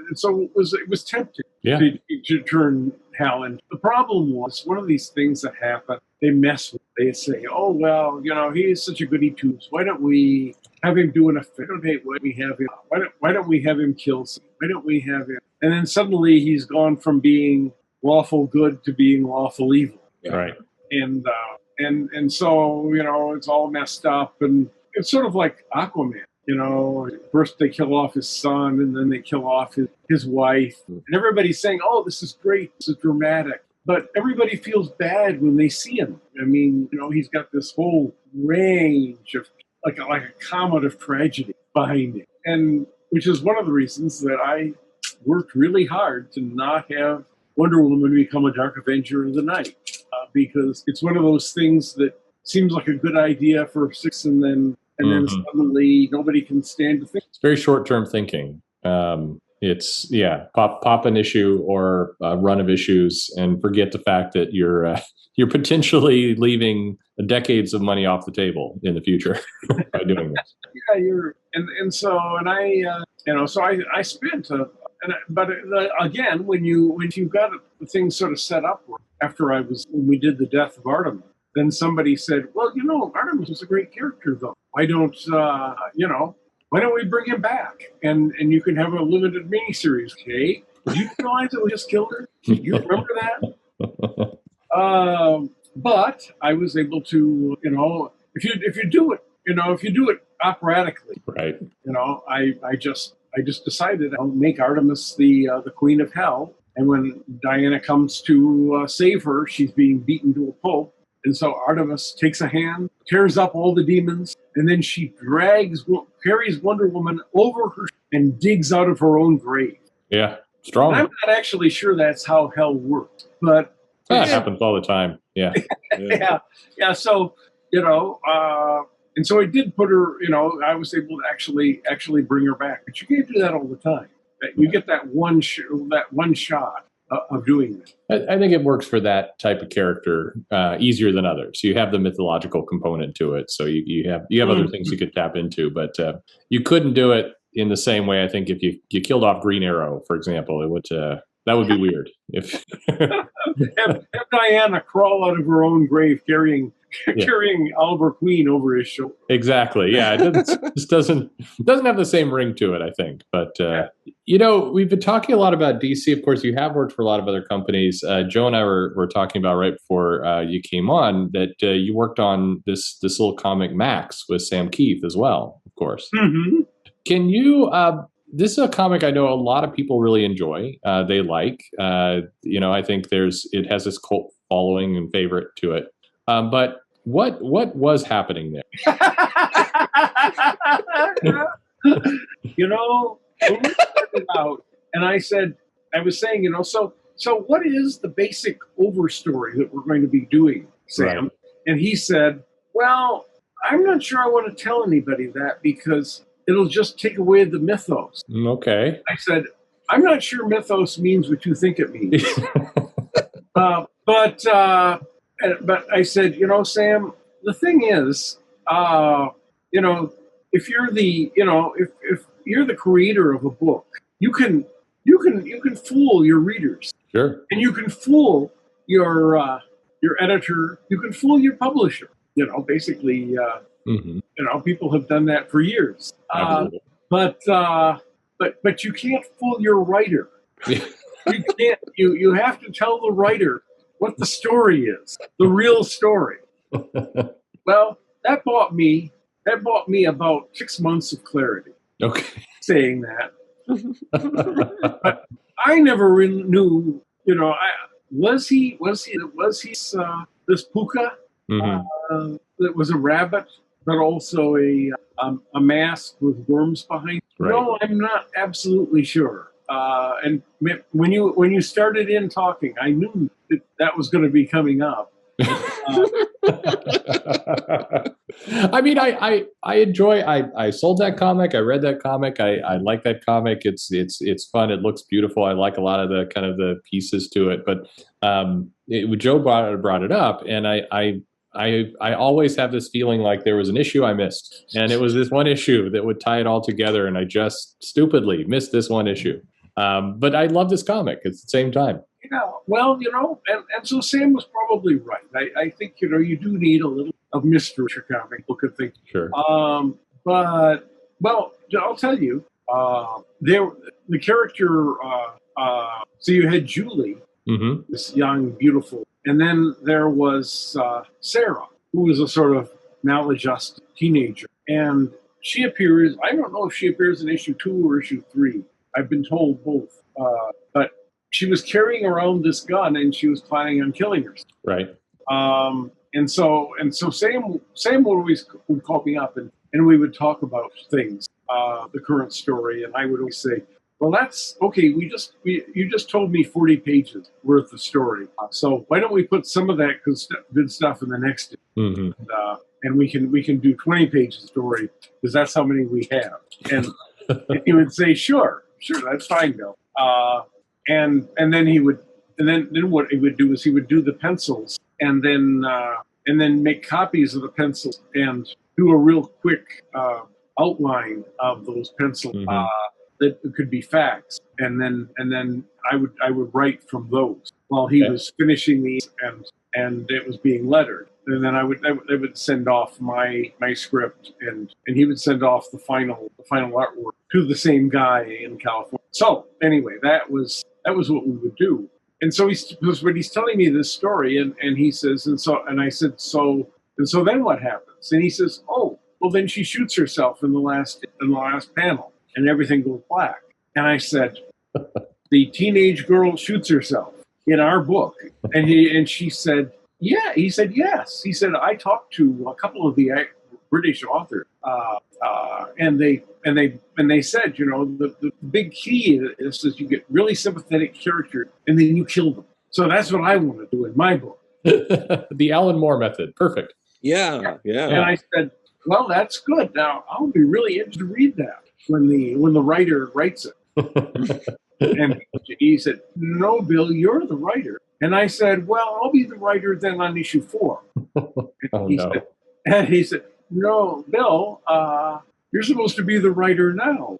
[SPEAKER 2] And so it was tempting to turn Hal in. The problem was one of these things that happen. They mess with. They say, "Oh well, he's such a goody twos. Why don't we have him do an affair? Why don't we have him kill someone? Why don't we have him?" And then suddenly he's gone from being lawful good to being lawful evil.
[SPEAKER 1] Right.
[SPEAKER 2] And so it's all messed up, and it's sort of like Aquaman. First they kill off his son, and then they kill off his wife, and everybody's saying, "Oh, this is great, this is dramatic." But everybody feels bad when they see him. I mean, he's got this whole range of like a comet of tragedy behind him, and which is one of the reasons that I worked really hard to not have Wonder Woman become a Dark Avenger of the Night, because it's one of those things that seems like a good idea for 6, and then suddenly nobody can stand to think.
[SPEAKER 1] It's very short-term thinking. It's pop an issue or a run of issues and forget the fact that you're potentially leaving decades of money off the table in the future by doing this.
[SPEAKER 2] So I spent again, when you got the thing sort of set up when we did the death of Artemis, then somebody said, "Well, Artemis was a great character, though. Why don't we bring him back and you can have a limited miniseries?" Okay, did you realize that we just killed her? You remember that? But I was able to, if you do it operatically,
[SPEAKER 1] right?
[SPEAKER 2] I just decided I'll make Artemis the queen of hell. And when Diana comes to save her, she's being beaten to a pulp. And so Artemis takes a hand, tears up all the demons, and then she carries Wonder Woman over her and digs out of her own grave.
[SPEAKER 1] Yeah, strong.
[SPEAKER 2] And I'm not actually sure that's how hell works, but
[SPEAKER 1] that happens all the time. Yeah.
[SPEAKER 2] yeah. So and so I did put her. I was able to actually bring her back, but you can't do that all the time. You get that one shot of doing that.
[SPEAKER 1] I think it works for that type of character easier than others. You have the mythological component to it, so you have other things you could tap into, but you couldn't do it in the same way. I think if you killed off Green Arrow, for example, it would that would be weird. If
[SPEAKER 2] have Diana crawl out of her own grave carrying Oliver Queen over his shoulder.
[SPEAKER 1] Exactly. Yeah, it doesn't have the same ring to it, I think. But we've been talking a lot about DC. Of course, you have worked for a lot of other companies. Joe and I were talking about right before you came on that you worked on this little comic Maxx with Sam Keith as well. Of course.
[SPEAKER 2] Mm-hmm.
[SPEAKER 1] Can you? This is a comic I know a lot of people really enjoy. They like. I think it has this cult following and favorite to it. But what was happening there?
[SPEAKER 2] When we started out, and I was saying, so what is the basic overstory that we're going to be doing, Sam? Right. And he said, well, I'm not sure I want to tell anybody that because it'll just take away the mythos.
[SPEAKER 1] Okay.
[SPEAKER 2] I said, I'm not sure mythos means what you think it means. But I said, Sam, the thing is, if you're if you're the creator of a book, you can fool your readers.
[SPEAKER 1] Sure. And
[SPEAKER 2] you can fool your editor. You can fool your publisher. Basically, people have done that for years. But you can't fool your writer. You can't. You have to tell the writer what the story is, the real story. Well, that bought me about 6 months of clarity.
[SPEAKER 1] Okay.
[SPEAKER 2] Saying that, but I never really knew. Was he this puka that was a rabbit, but also a mask with worms behind?
[SPEAKER 1] Right.
[SPEAKER 2] No, I'm not absolutely sure. And when you started in talking, I knew that was going to be coming up.
[SPEAKER 1] I mean, I enjoy. I sold that comic. I read that comic. I like that comic. It's fun. It looks beautiful. I like a lot of the kind of the pieces to it. But Joe brought it up, and I always have this feeling like there was an issue I missed, and it was this one issue that would tie it all together, and I just stupidly missed this one issue. But I love this comic at the same time.
[SPEAKER 2] Yeah, well, and so Sam was probably right. I think, you do need a little of mystery in your comic book, I think.
[SPEAKER 1] Sure.
[SPEAKER 2] But, well, I'll tell you, the character, so you had Julie, this young, beautiful, and then there was Sarah, who was a sort of maladjusted teenager. And she appears, I don't know if she appears in issue 2 or issue 3. I've been told both. But she was carrying around this gun, and she was planning on killing herself.
[SPEAKER 1] Right.
[SPEAKER 2] And so Sam would call me up, and we would talk about things, the current story, and I would always say, well, that's okay. You just told me 40 pages worth of story. So why don't we put some of that good stuff in the next? And we can do 20 pages of story, because that's how many we have. And he would say, sure, that's fine, Bill. And then he would, and then what he would do is he would do the pencils, and then make copies of the pencils and do a real quick outline of those pencils that could be facts, and then I would write from those while he was finishing these, and it was being lettered, and then I would send off my script, and he would send off the final artwork to the same guy in California. So anyway, that was what we would do. And so he's telling me this story, and he says, and I said, so then what happens? And he says, oh, well, then she shoots herself in the last panel, and everything goes black. And I said, the teenage girl shoots herself in our book, and she said, yeah. He said, yes. He said, I talked to a couple of the British authors, and they said, the big key is that you get really sympathetic characters, and then you kill them. So that's what I want to do in my book.
[SPEAKER 1] The Alan Moore method. Perfect.
[SPEAKER 3] Yeah.
[SPEAKER 2] And I said, well, that's good. Now I'll be really interested to read that when the writer writes it. And he said, no, Bill, you're the writer. And I said, well, I'll be the writer then on issue 4. And he said, no, Bill, you're supposed to be the writer now.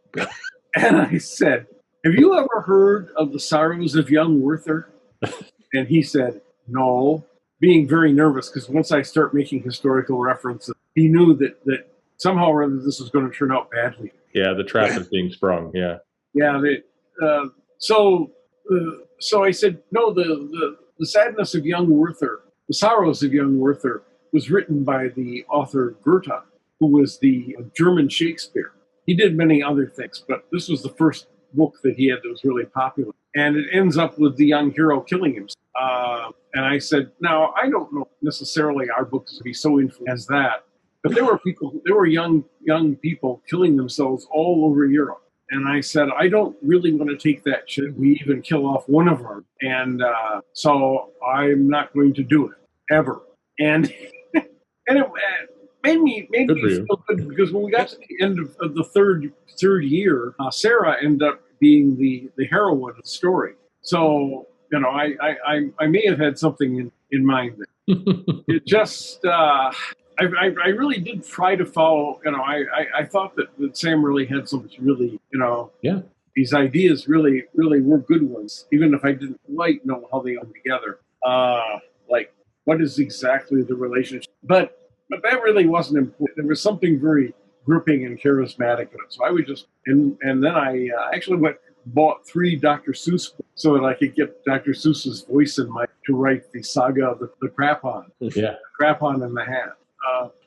[SPEAKER 2] And I said, have you ever heard of The Sorrows of Young Werther? And he said, no, being very nervous, because once I start making historical references, he knew that somehow or other this was going to turn out badly.
[SPEAKER 1] Yeah, the trap is being sprung. Yeah.
[SPEAKER 2] Yeah. So I said, no, the sadness of young Werther, the sorrows of young Werther, was written by the author Goethe, who was the German Shakespeare. He did many other things, but this was the first book that he had that was really popular. And it ends up with the young hero killing himself. And I said, now, I don't know necessarily our books to be so influential as that, but there were young people killing themselves all over Europe. And I said, I don't really want to take that chance. We even kill off one of them. And so I'm not going to do it, ever. And it made me feel good, because when we got to the end of the third year, Sarah ended up being the heroine of the story. So, I may have had something in mind there. It just, I really did try to follow, I thought that Sam really had some really, these ideas really were good ones, even if I didn't quite know how they come together. Like, what is exactly the relationship? But that really wasn't important. There was something very gripping and charismatic in it. So I would just, and then I actually bought 3 Dr. Seuss books so that I could get Dr. Seuss's voice in to write the saga of the Crap-On.
[SPEAKER 1] Yeah.
[SPEAKER 2] Crap-On and the Hat.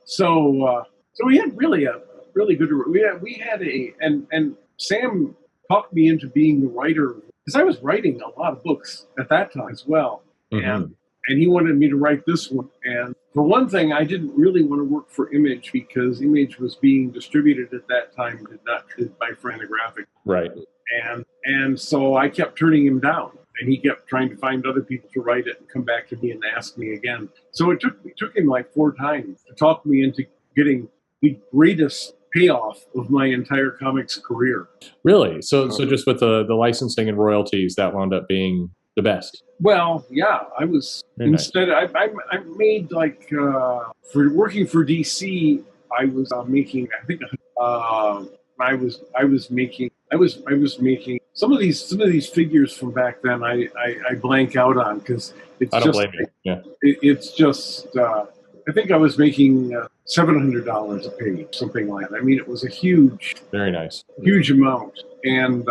[SPEAKER 2] So we had really a really good. We had a and Sam talked me into being the writer because I was writing a lot of books at that time as well, and he wanted me to write this one. And for one thing, I didn't really want to work for Image because Image was being distributed at that time, by Fantagraphic.
[SPEAKER 1] Right.
[SPEAKER 2] And so I kept turning him down, and he kept trying to find other people to write it and come back to me and ask me again. So it took him like 4 times to talk me into getting the greatest payoff of my entire comics career.
[SPEAKER 1] Really? So just with the licensing and royalties, that wound up being the best.
[SPEAKER 2] Well, yeah, I was
[SPEAKER 1] Very
[SPEAKER 2] instead.
[SPEAKER 1] Nice.
[SPEAKER 2] I made like for working for DC, I was making. I think I was making some of these figures from back then. I blank out on because it's
[SPEAKER 1] I don't
[SPEAKER 2] just
[SPEAKER 1] blame you. Yeah.
[SPEAKER 2] it's just. I think I was making $700 a page, something like that. I mean, it was a
[SPEAKER 1] Very nice.
[SPEAKER 2] huge amount, and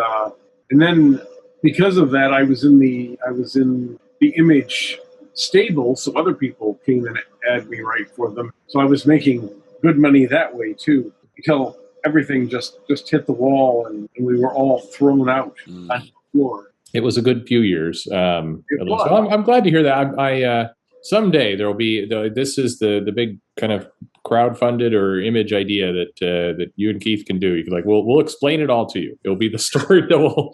[SPEAKER 2] then because of that, I was in the Image stable, so other people came and had me write for them. So I was making good money that way too, until everything just hit the wall and we were all thrown out on the floor.
[SPEAKER 1] It was a good few years.
[SPEAKER 2] It was.
[SPEAKER 1] So I'm glad to hear that. I someday there will be. This is the big kind of crowdfunded or Image idea that you and Keith can do. You can we'll explain it all to you. It'll be the story that will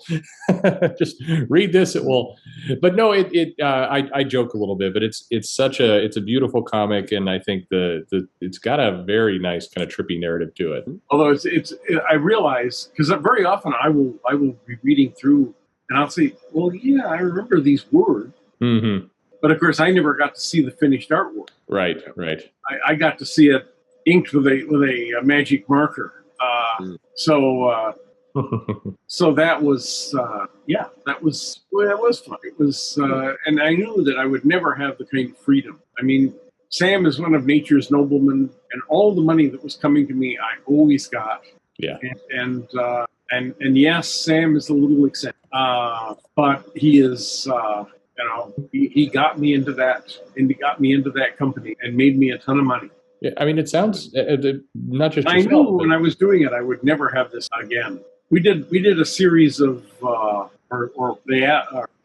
[SPEAKER 1] just read this. It will, but no. I joke a little bit, but it's a beautiful comic, and I think it's got a very nice kind of trippy narrative to it.
[SPEAKER 2] Although I realize because very often I will be reading through and I'll say, well, yeah, I remember these words.
[SPEAKER 1] Mm-hmm.
[SPEAKER 2] But of course, I never got to see the finished artwork.
[SPEAKER 1] Right.
[SPEAKER 2] I got to see it inked with a magic marker. So that was that was fun. It was, and I knew that I would never have the kind of freedom. I mean, Sam is one of nature's noblemen, and all the money that was coming to me, I always got.
[SPEAKER 1] Yeah.
[SPEAKER 2] And yes, Sam is a little eccentric, but he is. He got me into that, and he got me into that company, and made me a ton of money.
[SPEAKER 1] Yeah, I mean, it sounds not just.
[SPEAKER 2] I knew when I was doing it, I would never have this again. We did a series of,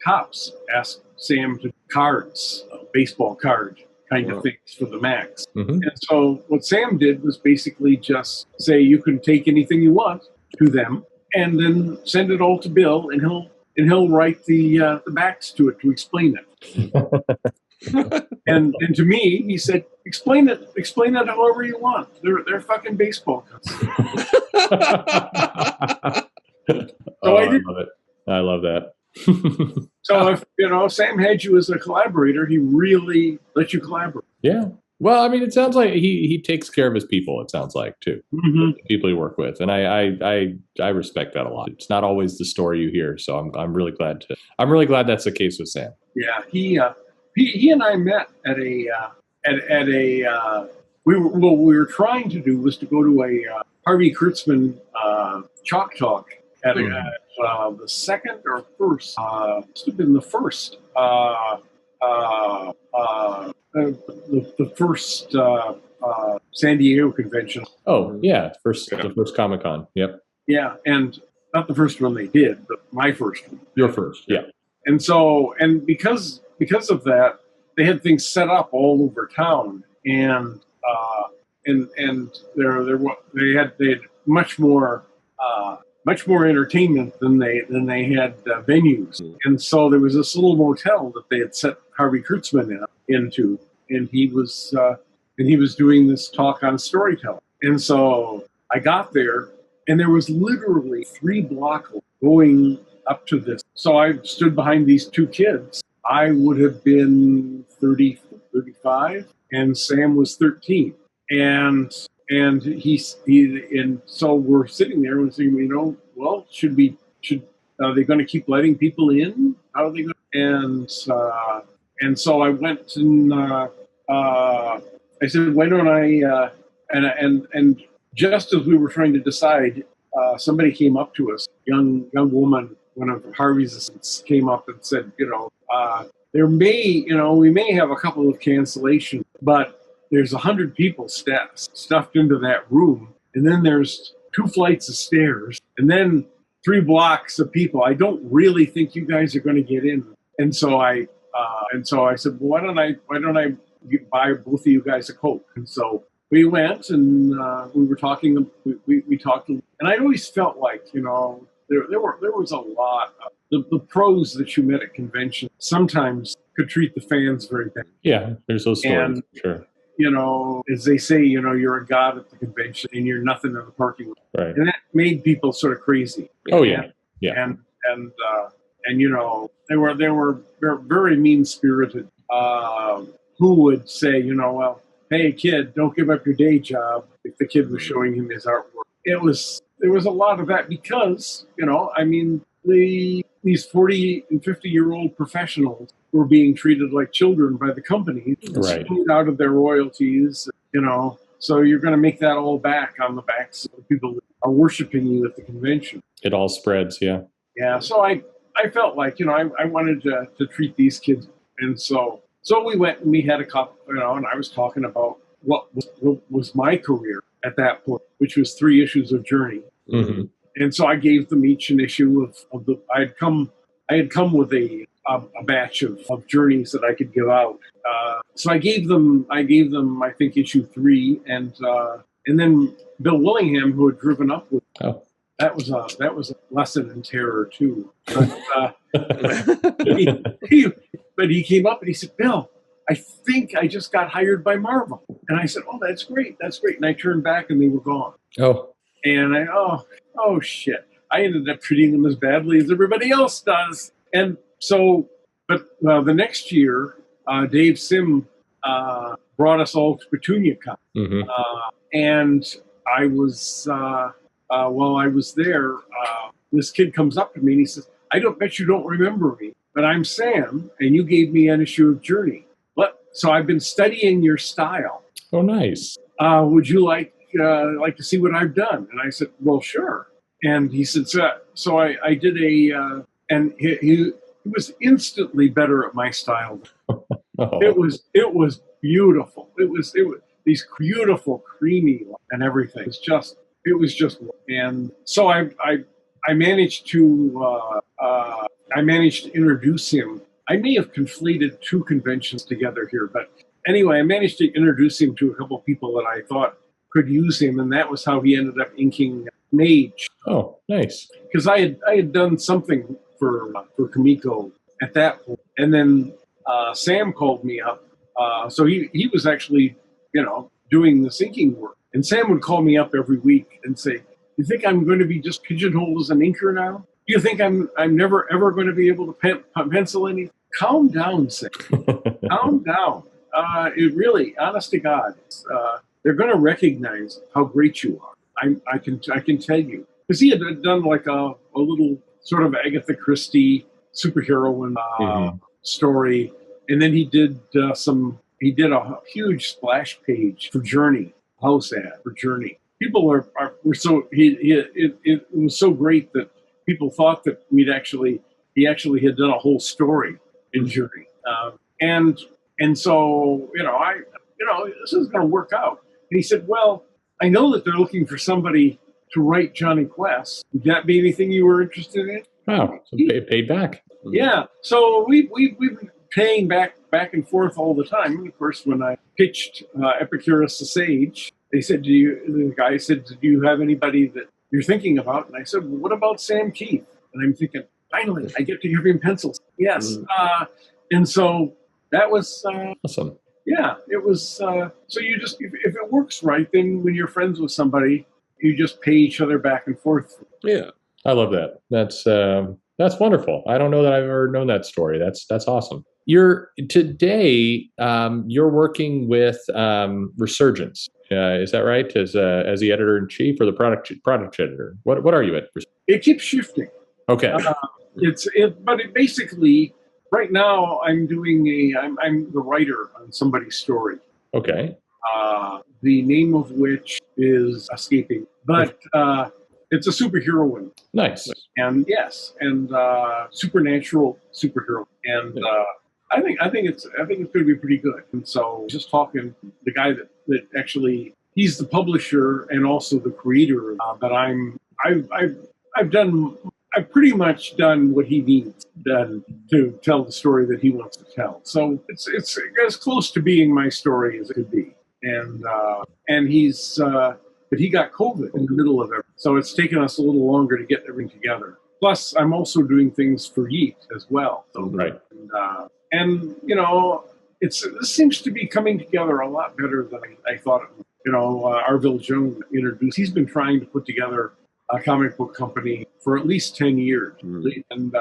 [SPEAKER 2] Cops asked Sam to do cards, baseball card kind of things for the Maxx.
[SPEAKER 1] Mm-hmm.
[SPEAKER 2] And so what Sam did was basically just say, you can take anything you want to them, and then send it all to Bill, and he'll write the backs to it to explain it. and to me, he said, explain it however you want. They're fucking baseball cards. So I did.
[SPEAKER 1] I love that.
[SPEAKER 2] So if Sam had you as a collaborator, he really let you collaborate.
[SPEAKER 1] Yeah. Well, I mean, it sounds like he takes care of his people. It sounds like too,
[SPEAKER 2] Mm-hmm.
[SPEAKER 1] the people he work with, and I respect that a lot. It's not always the story you hear, so I'm really glad that's the case with Sam.
[SPEAKER 2] Yeah, he and I met at what we were trying to do was to go to a Harvey Kurtzman Chalk Talk at the second or first, must have been the first. The first San Diego convention.
[SPEAKER 1] Oh yeah, the first Comic-Con. Yep.
[SPEAKER 2] Yeah, and not the first one they did, but my first one.
[SPEAKER 1] Your first, yeah.
[SPEAKER 2] And so, and because of that, they had things set up all over town, and they had much more entertainment than they had venues. And so there was this little motel that they had set Harvey Kurtzman into, and he was doing this talk on storytelling. And so I got there, and there was literally 3 blocks going up to this. So I stood behind these 2 kids. I would have been 30, 35, and Sam was 13. And so we're sitting there and saying, well, are they going to keep letting people in? How are they going to? And so I went and I said, why don't I? And just as we were trying to decide, somebody came up to us, young woman, one of Harvey's assistants, came up and said, we may have a couple of cancellations, but there's 100 people stuffed into that room, and then there's 2 flights of stairs, and then 3 blocks of people. I don't really think you guys are going to get in. And so I said, well, why don't I buy both of you guys a Coke? And so we went, and we were talking. We talked, and I always felt like, there was a lot of the pros that you met at conventions sometimes could treat the fans very bad.
[SPEAKER 1] Yeah, there's those stories. Sure.
[SPEAKER 2] As they say, you're a god at the convention and you're nothing in the parking lot.
[SPEAKER 1] Right.
[SPEAKER 2] And that made people sort of crazy.
[SPEAKER 1] Oh yeah.
[SPEAKER 2] And they were very mean spirited. Who would say, well, hey kid, don't give up your day job, if the kid was showing him his artwork. There was a lot of that because, these 40 and 50-year-old professionals were being treated like children by the company,
[SPEAKER 1] right,
[SPEAKER 2] out of their royalties, so you're going to make that all back on the backs of people that are worshiping you at the convention.
[SPEAKER 1] It all spreads, yeah.
[SPEAKER 2] Yeah, so I felt like, I wanted to treat these kids. And so we went and we had a cup, and I was talking about what was my career at that point, which was 3 issues of Journey.
[SPEAKER 1] Mm-hmm.
[SPEAKER 2] And so I gave them each an issue of the. I had come with a batch of journeys that I could give out. So I gave them I think issue 3, and then Bill Willingham, who had driven up with.
[SPEAKER 1] Oh.
[SPEAKER 2] That was a lesson in terror too. But he came up and he said, Bill, I think I just got hired by Marvel. And I said, oh, that's great. And I turned back and they were gone.
[SPEAKER 1] Oh.
[SPEAKER 2] And oh shit. I ended up treating them as badly as everybody else does. And so, but the next year, Dave Sim brought us all to Petunia Con.
[SPEAKER 1] Mm-hmm.
[SPEAKER 2] And I was, while I was there, this kid comes up to me and he says, I don't bet you don't remember me, but I'm Sam, and you gave me an issue of Journey. So I've been studying your style.
[SPEAKER 1] Oh, nice.
[SPEAKER 2] Would you like to see what I've done? And I said, well, sure. And he said, so I did and he was instantly better at my style.
[SPEAKER 1] Oh.
[SPEAKER 2] It was beautiful. It was these beautiful, creamy and everything. It was just, and so I managed to introduce him. I may have conflated 2 conventions together here, but anyway, I managed to introduce him to a couple of people that I thought could use him, and that was how he ended up inking Mage.
[SPEAKER 1] Oh, nice.
[SPEAKER 2] Because I had done something for Kamiko at that point, and then Sam called me up. So he was actually, doing the inking work. And Sam would call me up every week and say, you think I'm going to be just pigeonholed as an inker now? Do you think I'm never, ever going to be able to pencil anything? Calm down, Sam. Calm down. It really, honest to God, they're going to recognize how great you are. I can tell you. Because he had done like a little sort of Agatha Christie superhero story. And then he did a huge splash page for Journey. House ad for Journey. People were so it was so great that people thought that he actually had done a whole story in Journey, and so this is going to work out. And he said, well, I know that they're looking for somebody to write Johnny Quest. Would that be anything you were interested in?
[SPEAKER 1] Wow, so paid back.
[SPEAKER 2] Yeah, so we've been paying back and forth all the time. And of course, when I pitched Epicurus the Sage, the guy said, do you have anybody that you're thinking about? And I said, well, what about Sam Keith? And I'm thinking, finally, I get to give him pencils. Yes. And so that was
[SPEAKER 1] awesome.
[SPEAKER 2] Yeah, it was. So you just, if it works right, then when you're friends with somebody, you just pay each other back and forth.
[SPEAKER 3] Yeah.
[SPEAKER 1] I love that. That's wonderful. I don't know that I've ever known that story. That's awesome. Today you're working with Resurgence. Is that right? As the editor in chief or the product editor? What are you at?
[SPEAKER 2] It keeps shifting.
[SPEAKER 1] Okay.
[SPEAKER 2] But it basically right now I'm I'm the writer on somebody's story.
[SPEAKER 1] Okay.
[SPEAKER 2] The name of which is escaping, but it's a superheroine.
[SPEAKER 1] Nice.
[SPEAKER 2] And yes, and supernatural superhero, it's going to be pretty good. And so just talking the guy that actually he's the publisher and also the creator. But I've pretty much done what he needs done to tell the story that he wants to tell. So it's as close to being my story as it could be. And he's but he got COVID in the middle of it, so it's taken us a little longer to get everything together. Plus, I'm also doing things for YEET as well. So,
[SPEAKER 1] right.
[SPEAKER 2] And you know, this seems to be coming together a lot better than I thought it would. You know, Arville Jones introduced. He's been trying to put together a comic book company for at least 10 years, and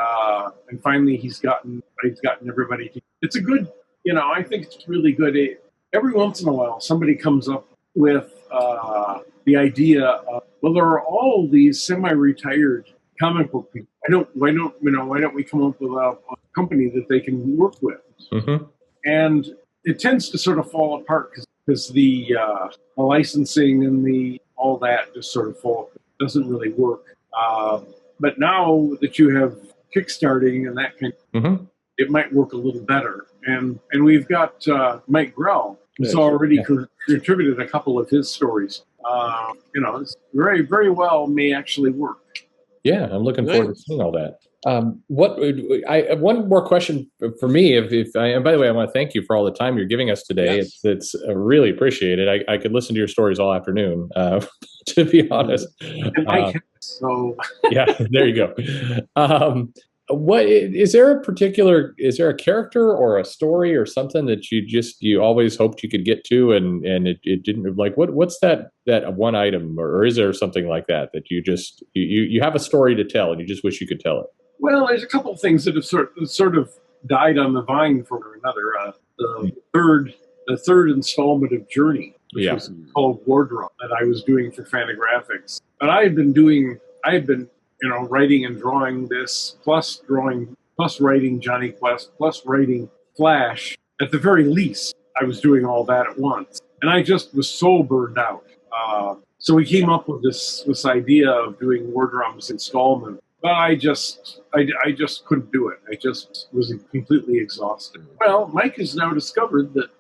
[SPEAKER 2] finally he's gotten everybody. It's a good, you know, I think it's really good. Every once in a while, somebody comes up with the idea of, well, there are all these semi-retired comic book people. Why don't we come up with a company that they can work with?
[SPEAKER 1] Mm-hmm.
[SPEAKER 2] And it tends to sort of fall apart because the licensing and all that just sort of doesn't really work. But now that you have kickstarting and that kind of,
[SPEAKER 1] mm-hmm.
[SPEAKER 2] it might work a little better. And we've got Mike Grell, who's already contributed a couple of his stories. You know, it's very, very well may actually work.
[SPEAKER 1] Yeah, I'm looking forward to seeing all that. One more question for me, and by the way, I want to thank you for all the time you're giving us today.
[SPEAKER 3] Yes.
[SPEAKER 1] It's really appreciated. I could listen to your stories all afternoon, to be honest.
[SPEAKER 2] So
[SPEAKER 1] yeah, there you go. What is there a character or a story or something that you always hoped you could get to and it didn't, like what's that one item, or is there something like that you have a story to tell and you just wish you could tell it?
[SPEAKER 2] Well, there's a couple of things that have sort of died on the vine for another. The third installment of Journey, which was called Wardrobe, that I was doing for Fantagraphics. But I had been writing and drawing this, plus writing Johnny Quest, plus writing Flash. At the very least, I was doing all that at once. And I just was so burned out. So we came up with this idea of doing Wardrobes installment. But I just couldn't do it. I just was completely exhausted. Well, Mike has now discovered that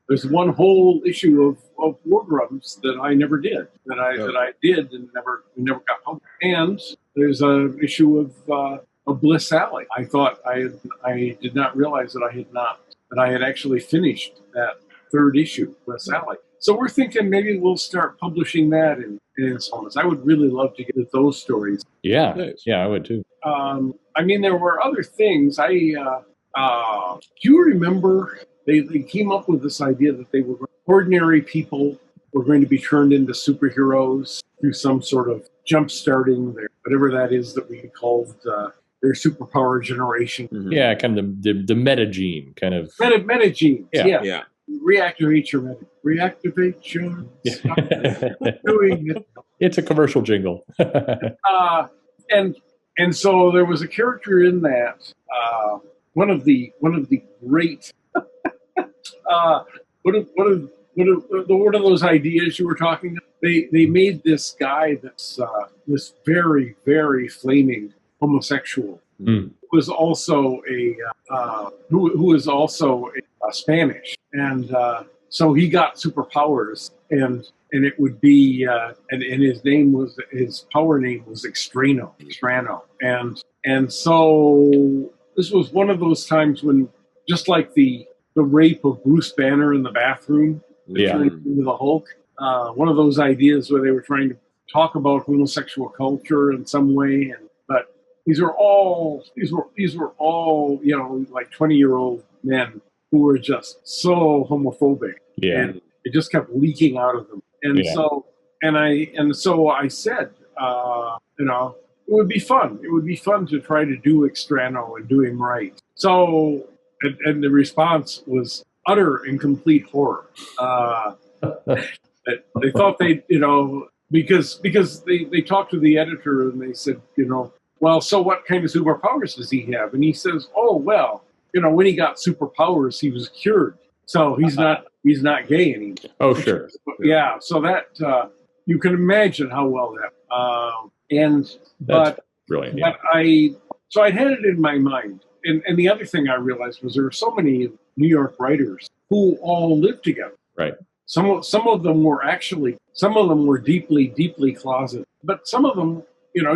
[SPEAKER 2] there's one whole issue of Wardrobes that I never did, that I did and never got published. And there's an issue of Bliss Alley. I thought I did not realize that I had actually finished that third issue, Bliss Alley. So we're thinking maybe we'll start publishing that in installments. I would really love to get at those stories.
[SPEAKER 1] Yeah, I would too.
[SPEAKER 2] I mean, there were other things. Do you remember they came up with this idea that ordinary people were going to be turned into superheroes through some sort of jump-starting whatever that is that we called their superpower generation.
[SPEAKER 1] Mm-hmm. Yeah, kind of the meta gene, kind of.
[SPEAKER 2] Meta genes,
[SPEAKER 3] yeah.
[SPEAKER 2] Reactivate your doing it.
[SPEAKER 1] It's a commercial jingle.
[SPEAKER 2] And so there was a character in that one of the great one of those ideas you were talking about. They made this guy that's this very, very flaming homosexual who was also a Spanish, and so he got superpowers, and it would be and his power name was Extrano, and so this was one of those times when, just like the rape of Bruce Banner in the bathroom, into the Hulk, one of those ideas where they were trying to talk about homosexual culture in some way, but these were all like 20-year-old men who were just so homophobic, and it just kept leaking out of them. And so I said, it would be fun. It would be fun to try to do Extrano and do him right. So, and the response was utter and complete horror. They thought because they talked to the editor and they said, well, so what kind of superpowers does he have? And he says, oh, well, when he got superpowers, he was cured. So he's not gay anymore.
[SPEAKER 1] Oh, sure.
[SPEAKER 2] Yeah. So that, you can imagine how well that,
[SPEAKER 1] That's brilliant.
[SPEAKER 2] But I had it in my mind, and the other thing I realized was there were so many New York writers who all lived together.
[SPEAKER 1] Right.
[SPEAKER 2] Some of them were deeply, deeply closeted, but some of them,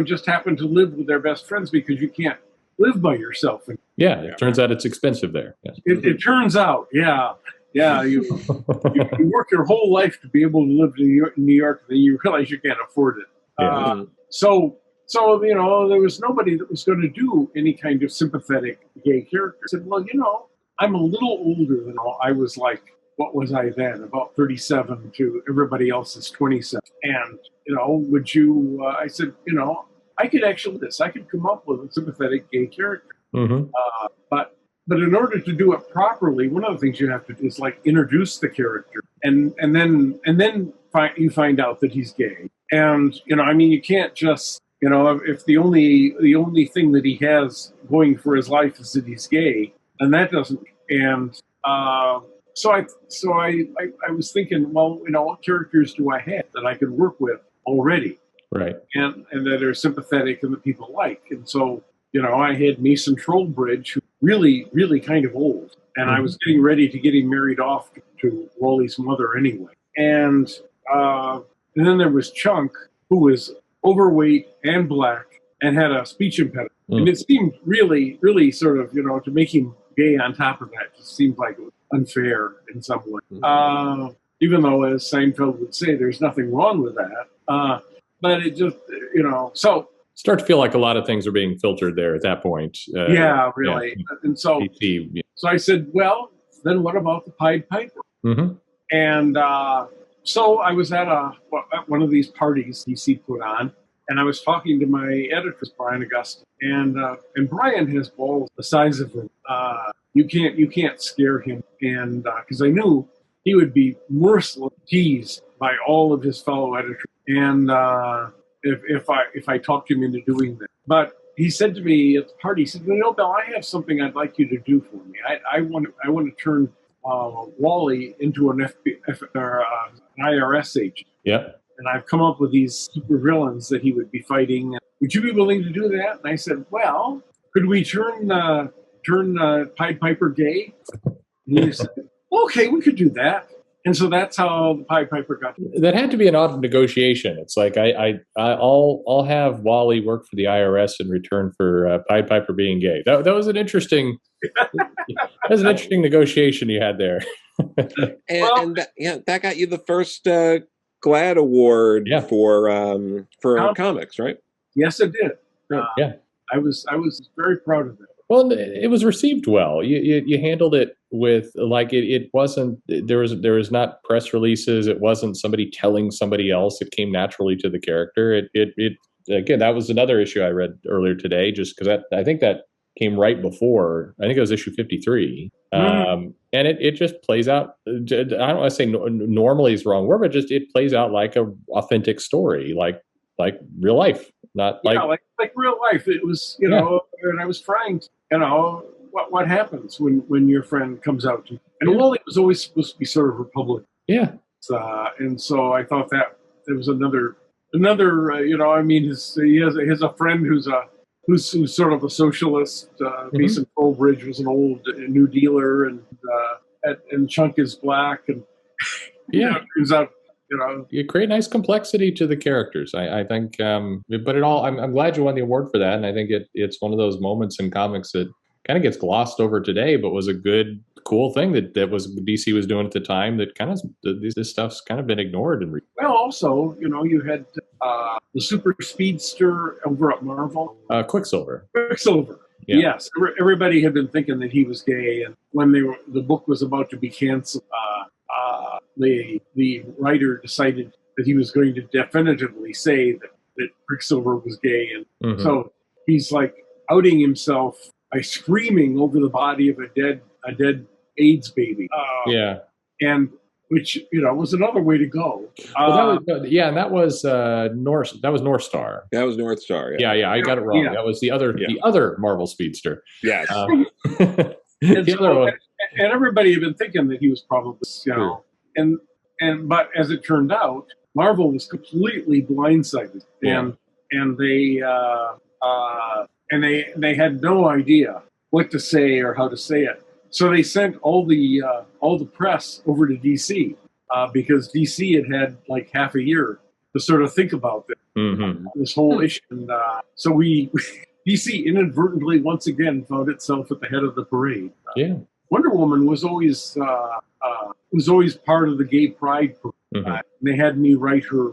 [SPEAKER 2] just happened to live with their best friends because you can't live by yourself.
[SPEAKER 1] Yeah, it turns out it's expensive there. Yes.
[SPEAKER 2] It turns out, yeah. You work your whole life to be able to live in New York, and then you realize you can't afford it.
[SPEAKER 1] Yeah.
[SPEAKER 2] So there was nobody that was going to do any kind of sympathetic gay character. I said, well, I'm a little older than I was like, what was I then? About 37 to everybody else is 27. And, would you, I said, I could come up with a sympathetic gay character.
[SPEAKER 1] Mm-hmm.
[SPEAKER 2] But in order to do it properly, one of the things you have to do is like introduce the character and then you find out that he's gay. And, you can't just, if the only thing that he has going for his life is that he's gay, and that doesn't, and, so I was thinking, well, what characters do I have that I could work with already?
[SPEAKER 1] Right.
[SPEAKER 2] And that are sympathetic and that people like. And so, I had Mason Trollbridge, who really, really kind of old. And I was getting ready to get him married off to Wally's mother anyway. And then there was Chunk, who was overweight and black and had a speech impediment. And it seemed really, really sort of, to make him gay on top of that just seemed like it was unfair in some way. Even though, as Seinfeld would say, there's nothing wrong with that. But it just, so...
[SPEAKER 1] Start to feel like a lot of things are being filtered there at that point.
[SPEAKER 2] Yeah, really. Yeah. And so, so I said, well, then what about the Pied Piper?
[SPEAKER 1] Mm-hmm.
[SPEAKER 2] And so I was at one of these parties DC put on, and I was talking to my editor, Brian Augustin, and Brian has balls the size of him. You can't scare him, and because I knew he would be mercilessly teased by all of his fellow editors, and if I talked him into doing that. But he said to me at the party, he said, Bill, I have something I'd like you to do for me. I want to turn Wally into an IRS agent.
[SPEAKER 1] Yeah.
[SPEAKER 2] And I've come up with these super villains that he would be fighting. Would you be willing to do that? And I said, well, could we turn Pied Piper gay? And he said, okay, we could do that. And so that's how the Pied Piper got.
[SPEAKER 1] That had to be an odd negotiation. It's like I'll have Wally work for the IRS in return for Pied Piper being gay. That was an interesting negotiation you had there.
[SPEAKER 3] and that got you the first GLAAD award for comics, right?
[SPEAKER 2] Yes, it did.
[SPEAKER 1] Yeah,
[SPEAKER 2] I was very proud of it.
[SPEAKER 1] Well, it was received well. You handled it with like it wasn't there was not press releases. It wasn't somebody telling somebody else. It came naturally to the character. It again, that was another issue I read earlier today, just because I think that came right before. I think it was issue 53, and it just plays out. I don't want to say normally is the wrong word, but just it plays out like a authentic story, like real life, not like
[SPEAKER 2] real life. It was and I was trying to, what happens when your friend comes out to you. And Wally was always supposed to be sort of Republican.
[SPEAKER 1] Yeah.
[SPEAKER 2] And so I thought that there was another he has a friend who's sort of a socialist. Mason Trollbridge was an old New Dealer, and Chunk is black, and it turns out
[SPEAKER 1] you create nice complexity to the characters. I think, but I'm glad you won the award for that, and I think it's one of those moments in comics that kind of gets glossed over today, but was a good, cool thing that was DC was doing at the time. That kind of this stuff's kind of been ignored.
[SPEAKER 2] Well, also, you had the super speedster over at Marvel,
[SPEAKER 1] Quicksilver.
[SPEAKER 2] Yeah. Yes, everybody had been thinking that he was gay, and when the book was about to be canceled, the writer decided that he was going to definitively say that Quicksilver was gay, and so he's like outing himself by screaming over the body of a dead AIDS baby. And which was another way to go.
[SPEAKER 1] And that was North. That was North Star.
[SPEAKER 3] That was North Star.
[SPEAKER 1] Yeah, I got it wrong. Yeah. That was the other Marvel speedster.
[SPEAKER 3] Yes.
[SPEAKER 2] And everybody had been thinking that he was probably but as it turned out, Marvel was completely blindsided, and they had no idea what to say or how to say it. So they sent all the press over to DC because DC had like half a year to sort of think about this whole issue. And so DC inadvertently once again found itself at the head of the parade. Wonder Woman was always part of the gay pride parade. They had me write her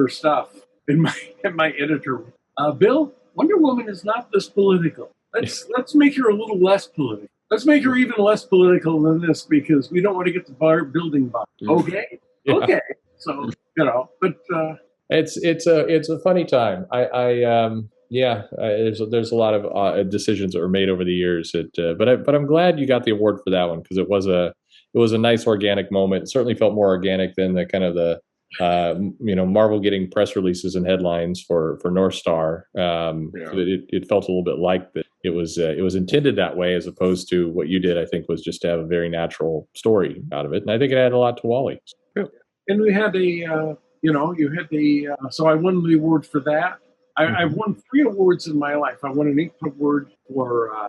[SPEAKER 2] stuff, and my editor, Bill, Wonder Woman is not this political. Let's make her a little less political. Let's make her even less political than this because we don't want to get the building bombed. Okay, okay. So but
[SPEAKER 1] it's a funny time. There's a lot of decisions that were made over the years. But I'm glad you got the award for that one because it was a nice organic moment. It certainly felt more organic than the kind of the Marvel getting press releases and headlines for North Star. It felt a little bit like that. It was intended that way as opposed to what you did. I think was just to have a very natural story out of it, and I think it added a lot to Wally.
[SPEAKER 2] And we had so I won the award for that. I've won 3 awards in my life. I won an Inc. award for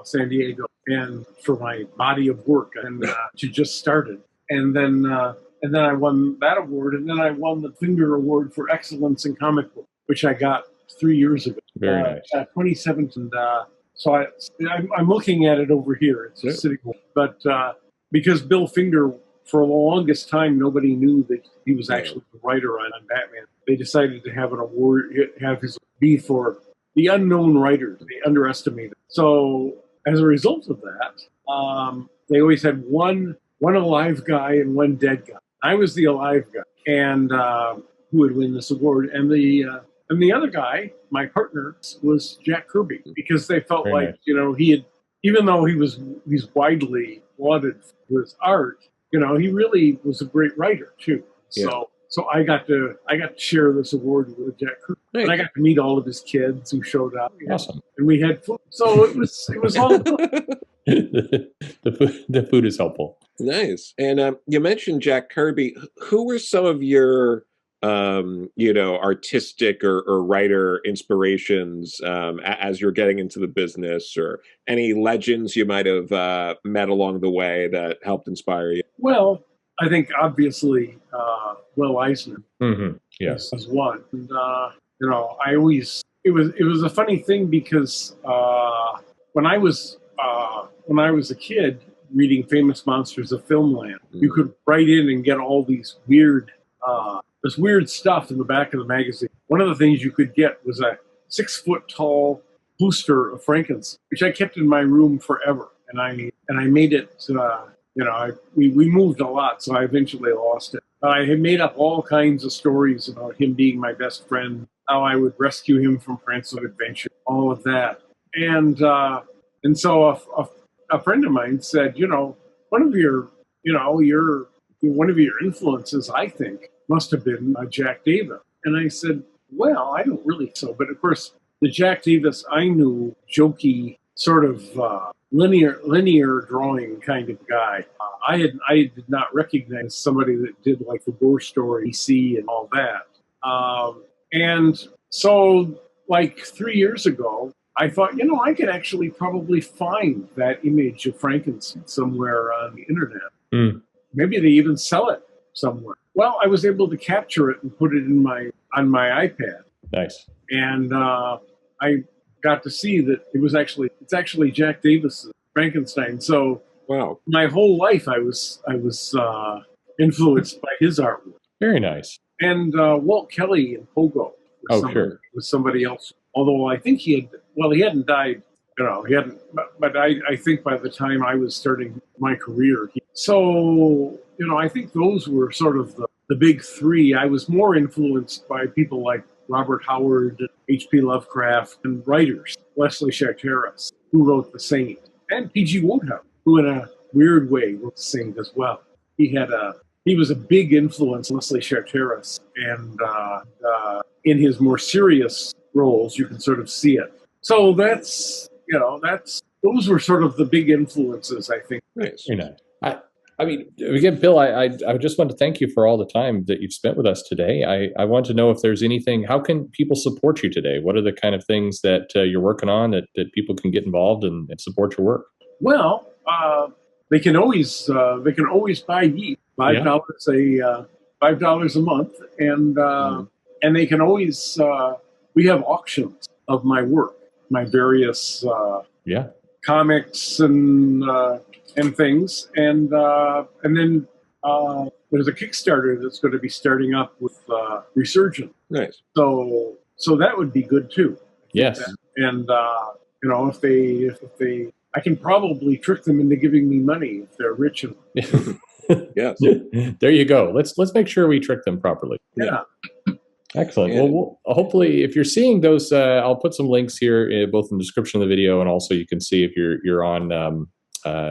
[SPEAKER 2] San Diego and for my body of work and she just started. And then I won that award, and then I won the Finger Award for Excellence in Comic Book, which I got 3 years ago.
[SPEAKER 1] Very nice.
[SPEAKER 2] 2017. So I'm looking at it over here. It's just sitting, but because Bill Finger, for the longest time, nobody knew that he was actually the writer on Batman. They decided to have an award, have his be for the unknown writer. They underestimated. So as a result of that, they always had one alive guy and one dead guy. I was the alive guy, and who would win this award. And the other guy, my partner, was Jack Kirby, because they felt
[SPEAKER 1] Very
[SPEAKER 2] like he had, even though he's widely lauded for his art, he really was a great writer too. So I got to share this award with Jack Kirby, and I got to meet all of his kids who showed up.
[SPEAKER 1] Awesome.
[SPEAKER 2] And we had food, so it was all good.
[SPEAKER 1] The food is helpful.
[SPEAKER 3] Nice. And you mentioned Jack Kirby. Who were some of your, artistic or writer inspirations as you're getting into the business, or any legends you might have met along the way that helped inspire you?
[SPEAKER 2] Well, I think obviously Will Eisner
[SPEAKER 1] Yes.
[SPEAKER 2] was one. And, I always, it was a funny thing because when I was a kid reading Famous Monsters of Filmland, you could write in and get all these weird stuff in the back of the magazine. One of the things you could get was a 6-foot-tall booster of Frankenstein, which I kept in my room forever. And I made it, we moved a lot, so I eventually lost it. I had made up all kinds of stories about him being my best friend, how I would rescue him from Prince of Adventure, all of that. And so a friend of mine said, one of your influences, I think, must have been Jack Davis. And I said, well, I don't really so. But of course, the Jack Davis I knew, jokey, sort of linear drawing kind of guy. I did not recognize somebody that did like the War Story, DC, and all that. And so, like 3 years ago, I thought, I could actually probably find that image of Frankenstein somewhere on the internet. Maybe they even sell it somewhere. Well, I was able to capture it and put it on my iPad.
[SPEAKER 1] Nice. And
[SPEAKER 2] I got to see that it's actually Jack Davis's Frankenstein. So
[SPEAKER 3] wow,
[SPEAKER 2] my whole life I was influenced by his artwork.
[SPEAKER 1] Very nice.
[SPEAKER 2] And Walt Kelly and Pogo was somebody else. Although I think he hadn't died. He hadn't. But I think by the time I was starting my career, I think those were sort of the big three. I was more influenced by people like Robert Howard, H.P. Lovecraft, and writers, Leslie Charteris, who wrote The Saint, and P.G. Wodehouse, who in a weird way wrote The Saint as well. He was a big influence, Leslie Charteris, and in his more serious roles, you can sort of see it. So those were sort of the big influences, I think.
[SPEAKER 1] Nice. Very nice. I mean, again, Bill, I just want to thank you for all the time that you've spent with us today. I want to know if there's anything, how can people support you today? What are the kind of things that you're working on that people can get involved and support your work?
[SPEAKER 2] Well, they can always buy YEET, $5 a month, and they can always we have auctions of my work, my various comics and things, and then there's a Kickstarter that's going to be starting up with Resurgent.
[SPEAKER 3] Nice.
[SPEAKER 2] So that would be good too.
[SPEAKER 1] Yes.
[SPEAKER 2] And if they, I can probably trick them into giving me money if they're rich.
[SPEAKER 3] Yes.
[SPEAKER 1] There you go. Let's make sure we trick them properly.
[SPEAKER 2] Yeah.
[SPEAKER 1] Excellent. Yeah. Well, hopefully, if you're seeing those, I'll put some links here, both in the description of the video, and also you can see if you're on,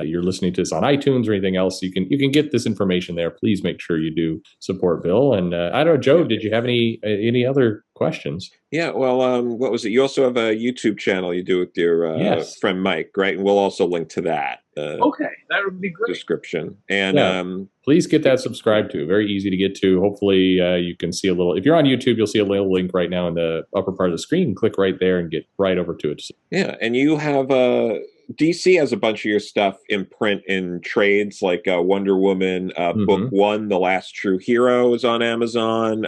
[SPEAKER 1] you're listening to this on iTunes or anything else, you can get this information there. Please make sure you do support Bill. And I don't know, Joe, did you have any other questions?
[SPEAKER 3] Yeah. Well, what was it? You also have a YouTube channel you do with your friend Mike, right? And we'll also link to that.
[SPEAKER 2] Okay, that would be great.
[SPEAKER 3] Description. And
[SPEAKER 1] please get that subscribed to. Very easy to get to. Hopefully, you can see a little. If you're on YouTube, you'll see a little link right now in the upper part of the screen. Click right there and get right over to it.
[SPEAKER 3] Yeah, and you have DC has a bunch of your stuff in print in trades, like Wonder Woman Book 1, The Last True Hero, is on Amazon.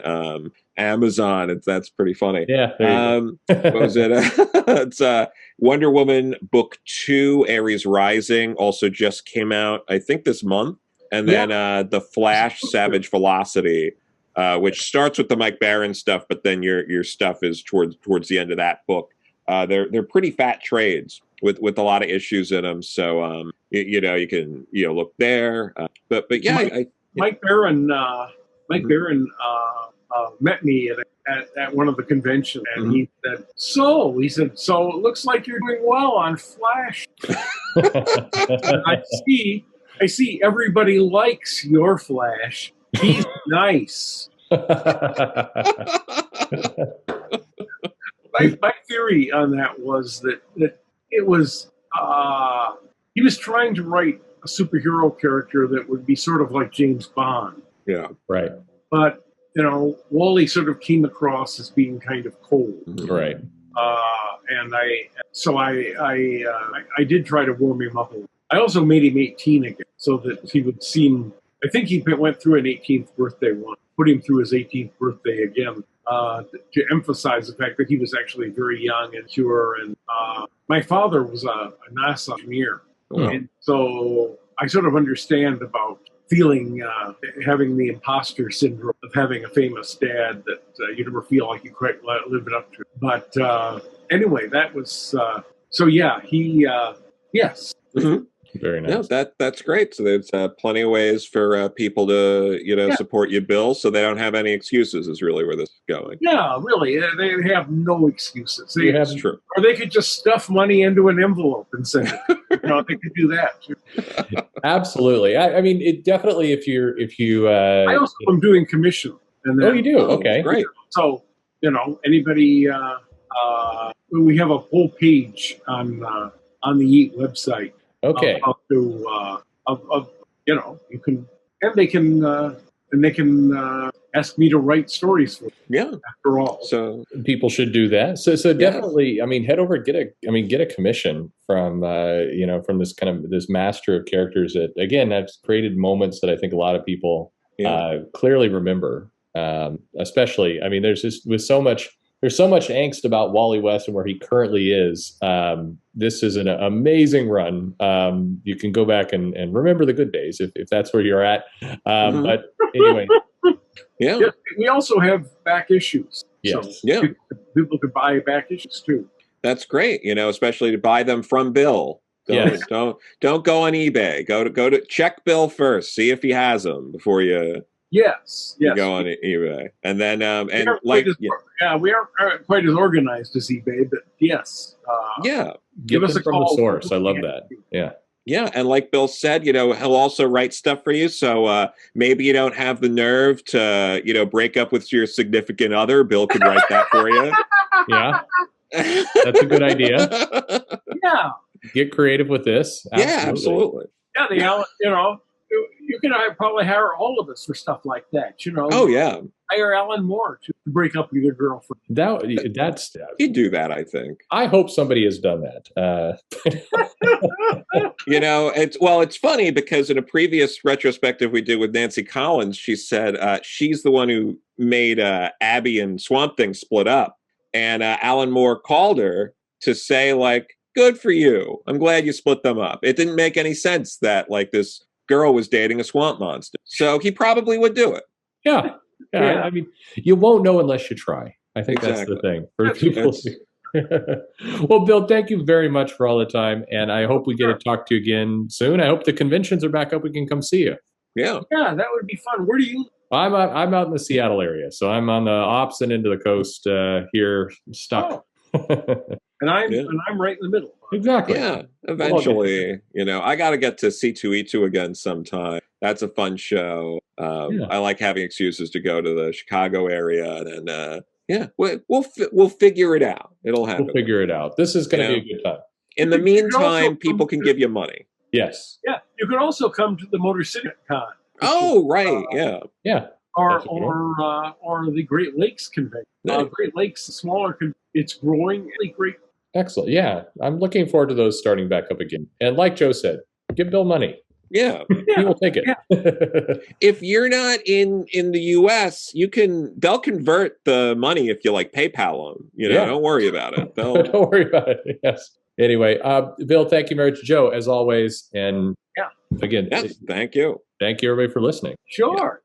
[SPEAKER 3] That's pretty funny.
[SPEAKER 1] Yeah.
[SPEAKER 3] What was it? It's Wonder Woman Book 2, Ares Rising, also just came out, I think, this month. And then The Flash, Savage Velocity, which starts with the Mike Baron stuff, but then your stuff is towards the end of that book. They're pretty fat trades with a lot of issues in them. So you can look there. But yeah,
[SPEAKER 2] Mike Baron met me at one of the conventions, and he said, so it looks like you're doing well on Flash. I see everybody likes your Flash. He's nice. My theory on that was that it was he was trying to write a superhero character that would be sort of like James Bond.
[SPEAKER 3] Yeah,
[SPEAKER 1] right.
[SPEAKER 2] But Wally sort of came across as being kind of cold,
[SPEAKER 1] right?
[SPEAKER 2] And I did try to warm him up a little. I also made him 18 again, so that he would seem. I think he went through an 18th birthday once. Put him through his 18th birthday again. To emphasize the fact that he was actually very young and pure. And my father was a NASA engineer.
[SPEAKER 1] Oh.
[SPEAKER 2] And so I sort of understand about feeling, having the imposter syndrome of having a famous dad that you never feel like you quite live it up to. But anyway, that was, yes.
[SPEAKER 3] Mm-hmm.
[SPEAKER 1] Very nice.
[SPEAKER 3] No, that's great. So there's plenty of ways for people to support you, Bill, so they don't have any excuses. Is really where this is going.
[SPEAKER 2] Yeah, really, they have no excuses.
[SPEAKER 3] That's true.
[SPEAKER 2] Or they could just stuff money into an envelope and send it. They could do that too.
[SPEAKER 1] Absolutely. I mean, it definitely. If you.
[SPEAKER 2] I also am doing commission. And then,
[SPEAKER 1] you do? Okay,
[SPEAKER 3] great.
[SPEAKER 2] So anybody. We have a whole page on the YEET website.
[SPEAKER 1] Okay.
[SPEAKER 2] You can, and they can ask me to write stories for them.
[SPEAKER 3] Yeah.
[SPEAKER 2] After all,
[SPEAKER 1] so people should do that. So definitely, I mean, head over, get a commission from from this master of characters that, again, that's created moments that I think a lot of people clearly remember. Especially, I mean, there's so much angst about Wally West and where he currently is. This is an amazing run. You can go back and remember the good days if that's where you're at. But anyway.
[SPEAKER 2] Yeah. We also have back issues.
[SPEAKER 1] Yes.
[SPEAKER 2] So people could buy back issues too.
[SPEAKER 3] That's great. Especially to buy them from Bill. Don't go on eBay. Go to check Bill first. See if he has them before you.
[SPEAKER 2] Yes.
[SPEAKER 3] Go on eBay, and then
[SPEAKER 2] we aren't quite as organized as eBay, but yes.
[SPEAKER 1] Give us a call from the source. I love that.
[SPEAKER 3] Yeah, and like Bill said, he'll also write stuff for you. So maybe you don't have the nerve to break up with your significant other. Bill could write that for you.
[SPEAKER 1] Yeah, that's a good idea.
[SPEAKER 2] Yeah,
[SPEAKER 1] get creative with this.
[SPEAKER 3] Absolutely.
[SPEAKER 2] Yeah, You can probably hire all of us for stuff like that.
[SPEAKER 3] Oh yeah,
[SPEAKER 2] hire Alan Moore to break up with your girlfriend.
[SPEAKER 1] That's
[SPEAKER 3] he'd do that. I think.
[SPEAKER 1] I hope somebody has done that.
[SPEAKER 3] It's funny because in a previous retrospective we did with Nancy Collins, she said she's the one who made Abby and Swamp Thing split up, and Alan Moore called her to say like, "Good for you. I'm glad you split them up." It didn't make any sense that like this girl was dating a swamp monster, so he probably would do it.
[SPEAKER 1] Yeah. I mean, you won't know unless you try. I think
[SPEAKER 3] Exactly.
[SPEAKER 1] That's the thing for people. Well, Bill, thank you very much for all the time, and I hope we get to talk to you again soon. I hope the conventions are back up. We can come see you.
[SPEAKER 3] Yeah,
[SPEAKER 2] that would be fun. Where do you?
[SPEAKER 1] I'm out in the Seattle area, so I'm on the opposite end of the coast here, stuck.
[SPEAKER 2] And I'm right in the middle.
[SPEAKER 1] Exactly.
[SPEAKER 3] Yeah. Eventually, I got to get to C2E2 again sometime. That's a fun show. I like having excuses to go to the Chicago area, and we'll figure it out. It'll happen.
[SPEAKER 1] We'll figure it out. This is going to be a good time.
[SPEAKER 3] In the meantime, people can give you money.
[SPEAKER 1] Yes.
[SPEAKER 2] Yeah. You can also come to the Motor City Con.
[SPEAKER 3] Oh, right. Yeah.
[SPEAKER 2] Or the Great Lakes Convention. Great Lakes, smaller. It's growing really great.
[SPEAKER 1] Excellent. Yeah. I'm looking forward to those starting back up again. And like Joe said, give Bill money.
[SPEAKER 3] Yeah.
[SPEAKER 1] He will take it.
[SPEAKER 3] Yeah. If you're not in the US, they'll convert the money if you like PayPal them. Don't worry about it.
[SPEAKER 1] Don't worry about it. Yes. Anyway, Bill, thank you very much. Joe, as always. And again,
[SPEAKER 3] yes, thank you.
[SPEAKER 1] Thank you everybody for listening.
[SPEAKER 2] Sure.